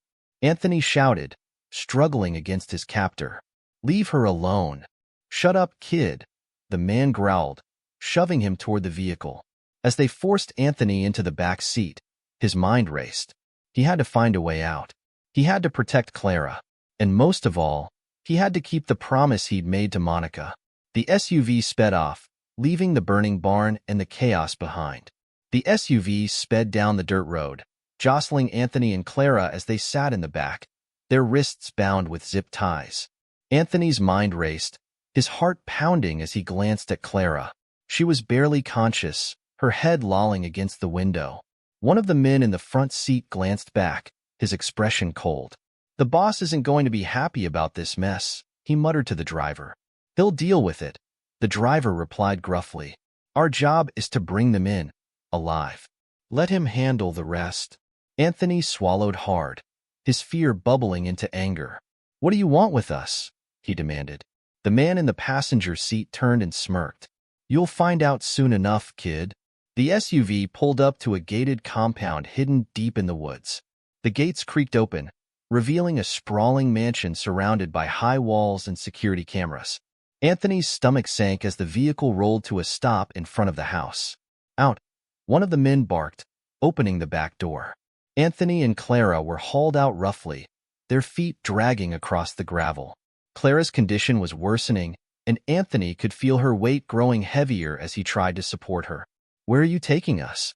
Anthony shouted, struggling against his captor. "Leave her alone." "Shut up, kid," the man growled, shoving him toward the vehicle. As they forced Anthony into the back seat, his mind raced. He had to find a way out. He had to protect Clara. And most of all, he had to keep the promise he'd made to Monica. The SUV sped off, leaving the burning barn and the chaos behind. The SUV sped down the dirt road, jostling Anthony and Clara as they sat in the back, their wrists bound with zip ties. Anthony's mind raced, his heart pounding as he glanced at Clara. She was barely conscious, her head lolling against the window. One of the men in the front seat glanced back, his expression cold. "The boss isn't going to be happy about this mess," he muttered to the driver. "He'll deal with it," the driver replied gruffly. "Our job is to bring them in, alive. Let him handle the rest." Anthony swallowed hard, his fear bubbling into anger. "What do you want with us?" he demanded. The man in the passenger seat turned and smirked. "You'll find out soon enough, kid." The SUV pulled up to a gated compound hidden deep in the woods. The gates creaked open, revealing a sprawling mansion surrounded by high walls and security cameras. Anthony's stomach sank as the vehicle rolled to a stop in front of the house. "Out," one of the men barked, opening the back door. Anthony and Clara were hauled out roughly, their feet dragging across the gravel. Clara's condition was worsening, and Anthony could feel her weight growing heavier as he tried to support her. "Where are you taking us?"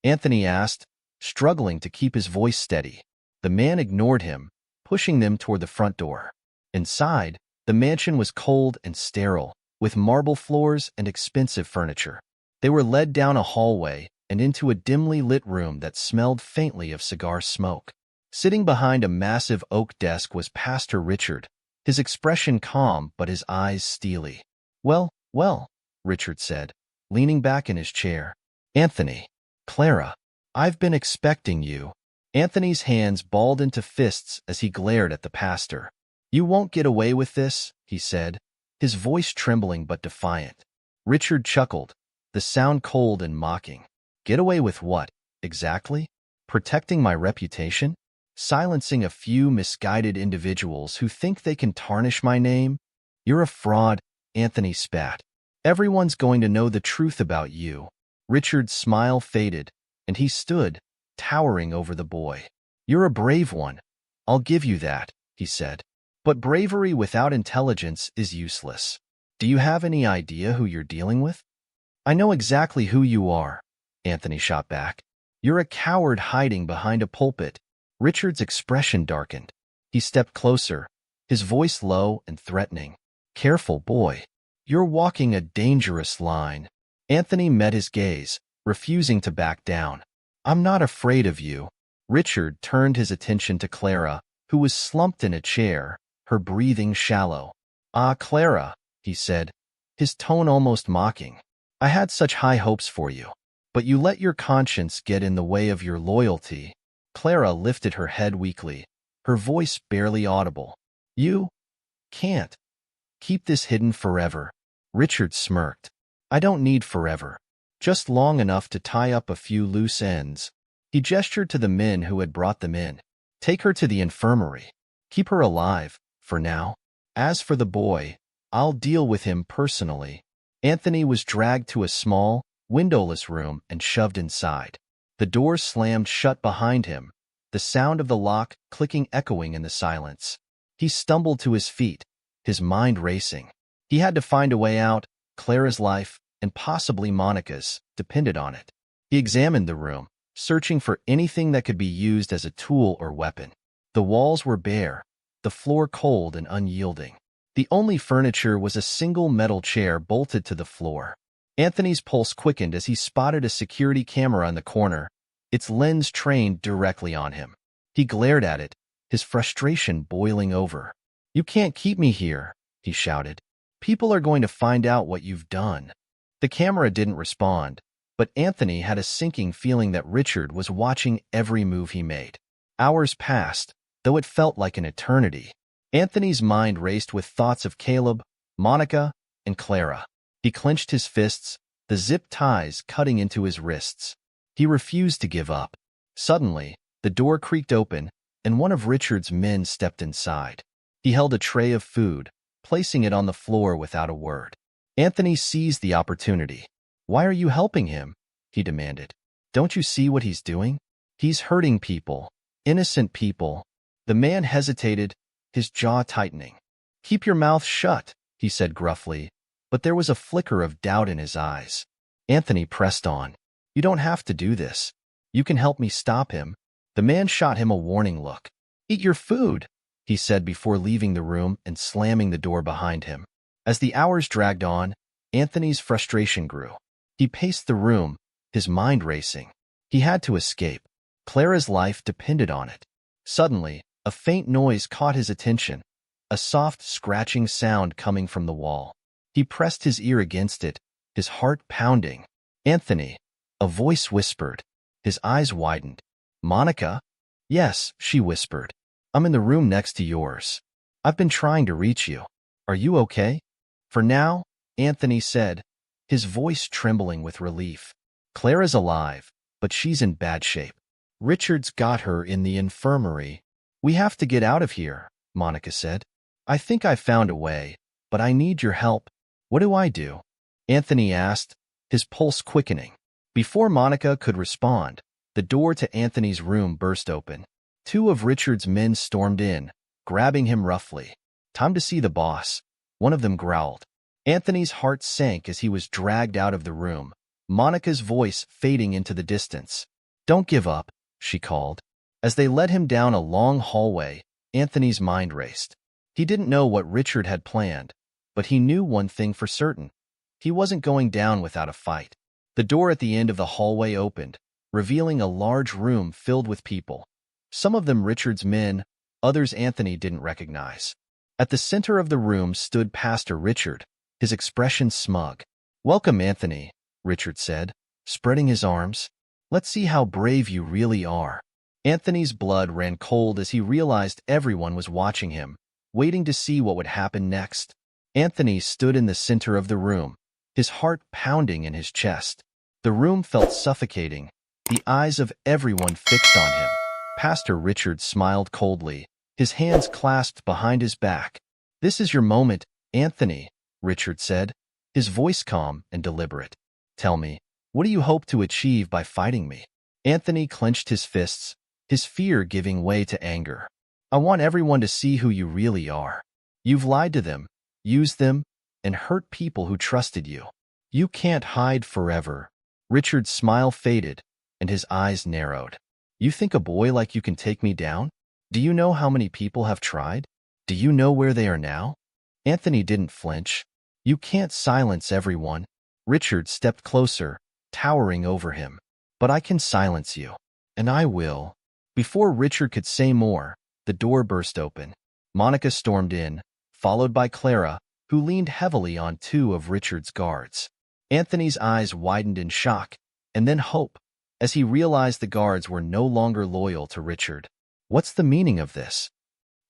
Anthony asked, struggling to keep his voice steady. The man ignored him, pushing them toward the front door. Inside, the mansion was cold and sterile, with marble floors and expensive furniture. They were led down a hallway and into a dimly lit room that smelled faintly of cigar smoke. Sitting behind a massive oak desk was Pastor Richard, his expression calm but his eyes steely. Well, Richard said, leaning back in his chair. "Anthony, Clara, I've been expecting you." Anthony's hands balled into fists as he glared at the pastor. "You won't get away with this," he said, his voice trembling but defiant. Richard chuckled, the sound cold and mocking. "Get away with what, exactly? Protecting my reputation? Silencing a few misguided individuals who think they can tarnish my name? You're a fraud," Anthony spat. "Everyone's going to know the truth about you." Richard's smile faded, and he stood, towering over the boy. "You're a brave one. I'll give you that," he said. "But bravery without intelligence is useless. Do you have any idea who you're dealing with?" "I know exactly who you are," Anthony shot back. "You're a coward hiding behind a pulpit." Richard's expression darkened. He stepped closer, his voice low and threatening. "Careful, boy. You're walking a dangerous line." Anthony met his gaze, refusing to back down. "I'm not afraid of you." Richard turned his attention to Clara, who was slumped in a chair, her breathing shallow. "Ah, Clara," he said, his tone almost mocking. "I had such high hopes for you. But you let your conscience get in the way of your loyalty." Clara lifted her head weakly, her voice barely audible. "You can't keep this hidden forever." Richard smirked. "I don't need forever. Just long enough to tie up a few loose ends." He gestured to the men who had brought them in. Take her to the infirmary. Keep her alive, for now. As for the boy, I'll deal with him personally. Anthony was dragged to a small, windowless room and shoved inside. The door slammed shut behind him, the sound of the lock clicking echoing in the silence. He stumbled to his feet, his mind racing. He had to find a way out. Clara's life, and possibly Monica's, depended on it. He examined the room, searching for anything that could be used as a tool or weapon. The walls were bare, the floor cold and unyielding. The only furniture was a single metal chair bolted to the floor. Anthony's pulse quickened as he spotted a security camera in the corner, its lens trained directly on him. He glared at it, his frustration boiling over. "You can't keep me here," he shouted. "People are going to find out what you've done." The camera didn't respond, but Anthony had a sinking feeling that Richard was watching every move he made. Hours passed, though it felt like an eternity. Anthony's mind raced with thoughts of Caleb, Monica, and Clara. He clenched his fists, the zip ties cutting into his wrists. He refused to give up. Suddenly, the door creaked open, and one of Richard's men stepped inside. He held a tray of food, placing it on the floor without a word. Anthony seized the opportunity. "Why are you helping him?" he demanded. "Don't you see what he's doing? He's hurting people, innocent people." The man hesitated, his jaw tightening. "Keep your mouth shut," he said gruffly, but there was a flicker of doubt in his eyes. Anthony pressed on. "You don't have to do this. You can help me stop him." The man shot him a warning look. "Eat your food," he said before leaving the room and slamming the door behind him. As the hours dragged on, Anthony's frustration grew. He paced the room, his mind racing. He had to escape. Clara's life depended on it. Suddenly, a faint noise caught his attention, a soft scratching sound coming from the wall. He pressed his ear against it, his heart pounding. "Anthony," a voice whispered. His eyes widened. "Monica?" "Yes," she whispered. "I'm in the room next to yours. I've been trying to reach you. Are you okay?" "For now," Anthony said, his voice trembling with relief. "Clara's alive, but she's in bad shape. Richard's got her in the infirmary." "We have to get out of here," Monica said. "I think I found a way, but I need your help." "What do I do?" Anthony asked, his pulse quickening. Before Monica could respond, the door to Anthony's room burst open. Two of Richard's men stormed in, grabbing him roughly. "Time to see the boss," one of them growled. Anthony's heart sank as he was dragged out of the room, Monica's voice fading into the distance. "Don't give up," she called. As they led him down a long hallway, Anthony's mind raced. He didn't know what Richard had planned, but he knew one thing for certain. He wasn't going down without a fight. The door at the end of the hallway opened, revealing a large room filled with people. Some of them Richard's men, others Anthony didn't recognize. At the center of the room stood Pastor Richard, his expression smug. "Welcome, Anthony," Richard said, spreading his arms. "Let's see how brave you really are." Anthony's blood ran cold as he realized everyone was watching him, waiting to see what would happen next. Anthony stood in the center of the room, his heart pounding in his chest. The room felt suffocating, the eyes of everyone fixed on him. Pastor Richard smiled coldly, his hands clasped behind his back. "This is your moment, Anthony," Richard said, his voice calm and deliberate. "Tell me, what do you hope to achieve by fighting me?" Anthony clenched his fists, his fear giving way to anger. "I want everyone to see who you really are. You've lied to them, used them, and hurt people who trusted you. You can't hide forever." Richard's smile faded, and his eyes narrowed. "You think a boy like you can take me down? Do you know how many people have tried? Do you know where they are now?" Anthony didn't flinch. "You can't silence everyone." Richard stepped closer, towering over him. "But I can silence you, and I will." Before Richard could say more, the door burst open. Monica stormed in, followed by Clara, who leaned heavily on two of Richard's guards. Anthony's eyes widened in shock, and then hope, as he realized the guards were no longer loyal to Richard. "What's the meaning of this?"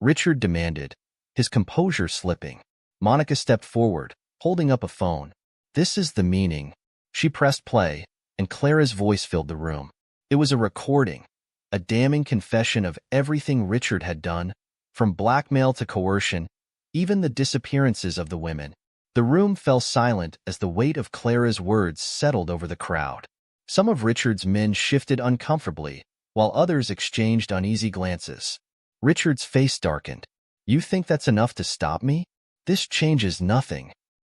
Richard demanded, his composure slipping. Monica stepped forward, holding up a phone. "This is the meaning." She pressed play, and Clara's voice filled the room. It was a recording, a damning confession of everything Richard had done, from blackmail to coercion, even the disappearances of the women. The room fell silent as the weight of Clara's words settled over the crowd. Some of Richard's men shifted uncomfortably, while others exchanged uneasy glances. Richard's face darkened. "You think that's enough to stop me? This changes nothing."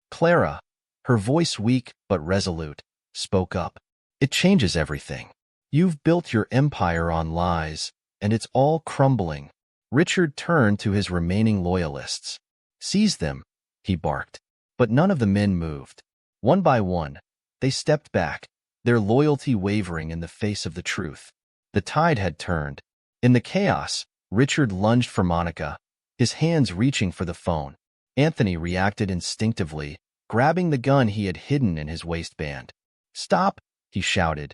Clara, her voice weak but resolute, spoke up. "It changes everything. You've built your empire on lies, and it's all crumbling." Richard turned to his remaining loyalists. "Seize them," he barked. But none of the men moved. One by one, they stepped back, their loyalty wavering in the face of the truth. The tide had turned. In the chaos, Richard lunged for Monica, his hands reaching for the phone. Anthony reacted instinctively, grabbing the gun he had hidden in his waistband. "Stop!" he shouted,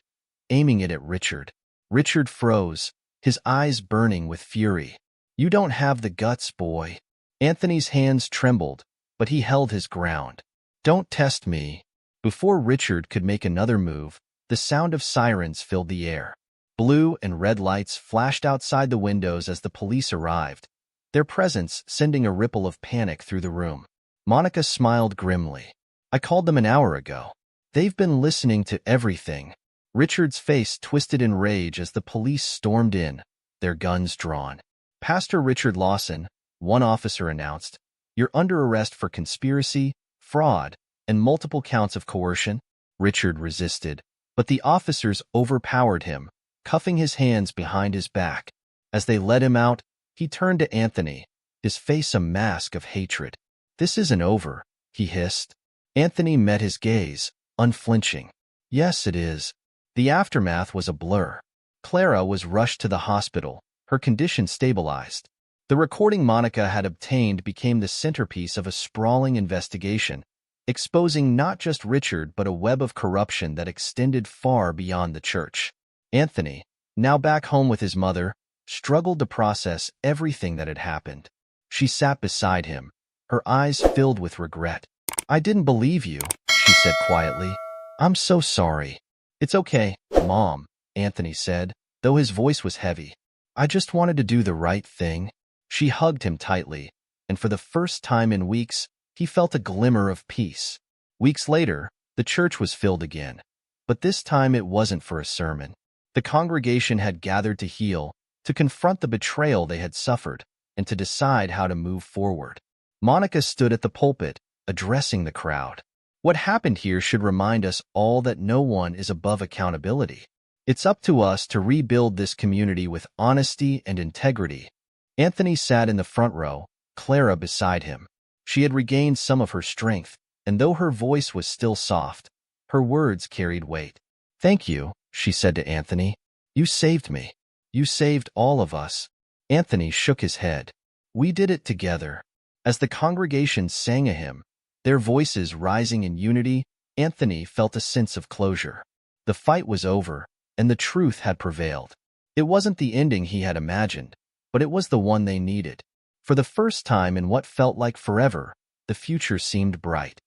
aiming it at Richard. Richard froze, his eyes burning with fury. "You don't have the guts, boy." Anthony's hands trembled, but he held his ground. "Don't test me." Before Richard could make another move, the sound of sirens filled the air. Blue and red lights flashed outside the windows as the police arrived, their presence sending a ripple of panic through the room. Monica smiled grimly. "I called them an hour ago. They've been listening to everything." Richard's face twisted in rage as the police stormed in, their guns drawn. "Pastor Richard Lawson," one officer announced, "you're under arrest for conspiracy, fraud, and multiple counts of coercion." Richard resisted, but the officers overpowered him, cuffing his hands behind his back. As they led him out, he turned to Anthony, his face a mask of hatred. "This isn't over," he hissed. Anthony met his gaze, unflinching. "Yes, it is." The aftermath was a blur. Clara was rushed to the hospital, her condition stabilized. The recording Monica had obtained became the centerpiece of a sprawling investigation, exposing not just Richard but a web of corruption that extended far beyond the church. Anthony, now back home with his mother, struggled to process everything that had happened. She sat beside him, her eyes filled with regret. "I didn't believe you," she said quietly. "I'm so sorry." "It's okay, Mom," Anthony said, though his voice was heavy. "I just wanted to do the right thing." She hugged him tightly, and for the first time in weeks, he felt a glimmer of peace. Weeks later, the church was filled again, but this time it wasn't for a sermon. The congregation had gathered to heal, to confront the betrayal they had suffered, and to decide how to move forward. Monica stood at the pulpit, addressing the crowd. "What happened here should remind us all that no one is above accountability. It's up to us to rebuild this community with honesty and integrity." Anthony sat in the front row, Clara beside him. She had regained some of her strength, and though her voice was still soft, her words carried weight. "Thank you," she said to Anthony. "You saved me. You saved all of us." Anthony shook his head. "We did it together." As the congregation sang a hymn, their voices rising in unity, Anthony felt a sense of closure. The fight was over, and the truth had prevailed. It wasn't the ending he had imagined, but it was the one they needed. For the first time in what felt like forever, the future seemed bright.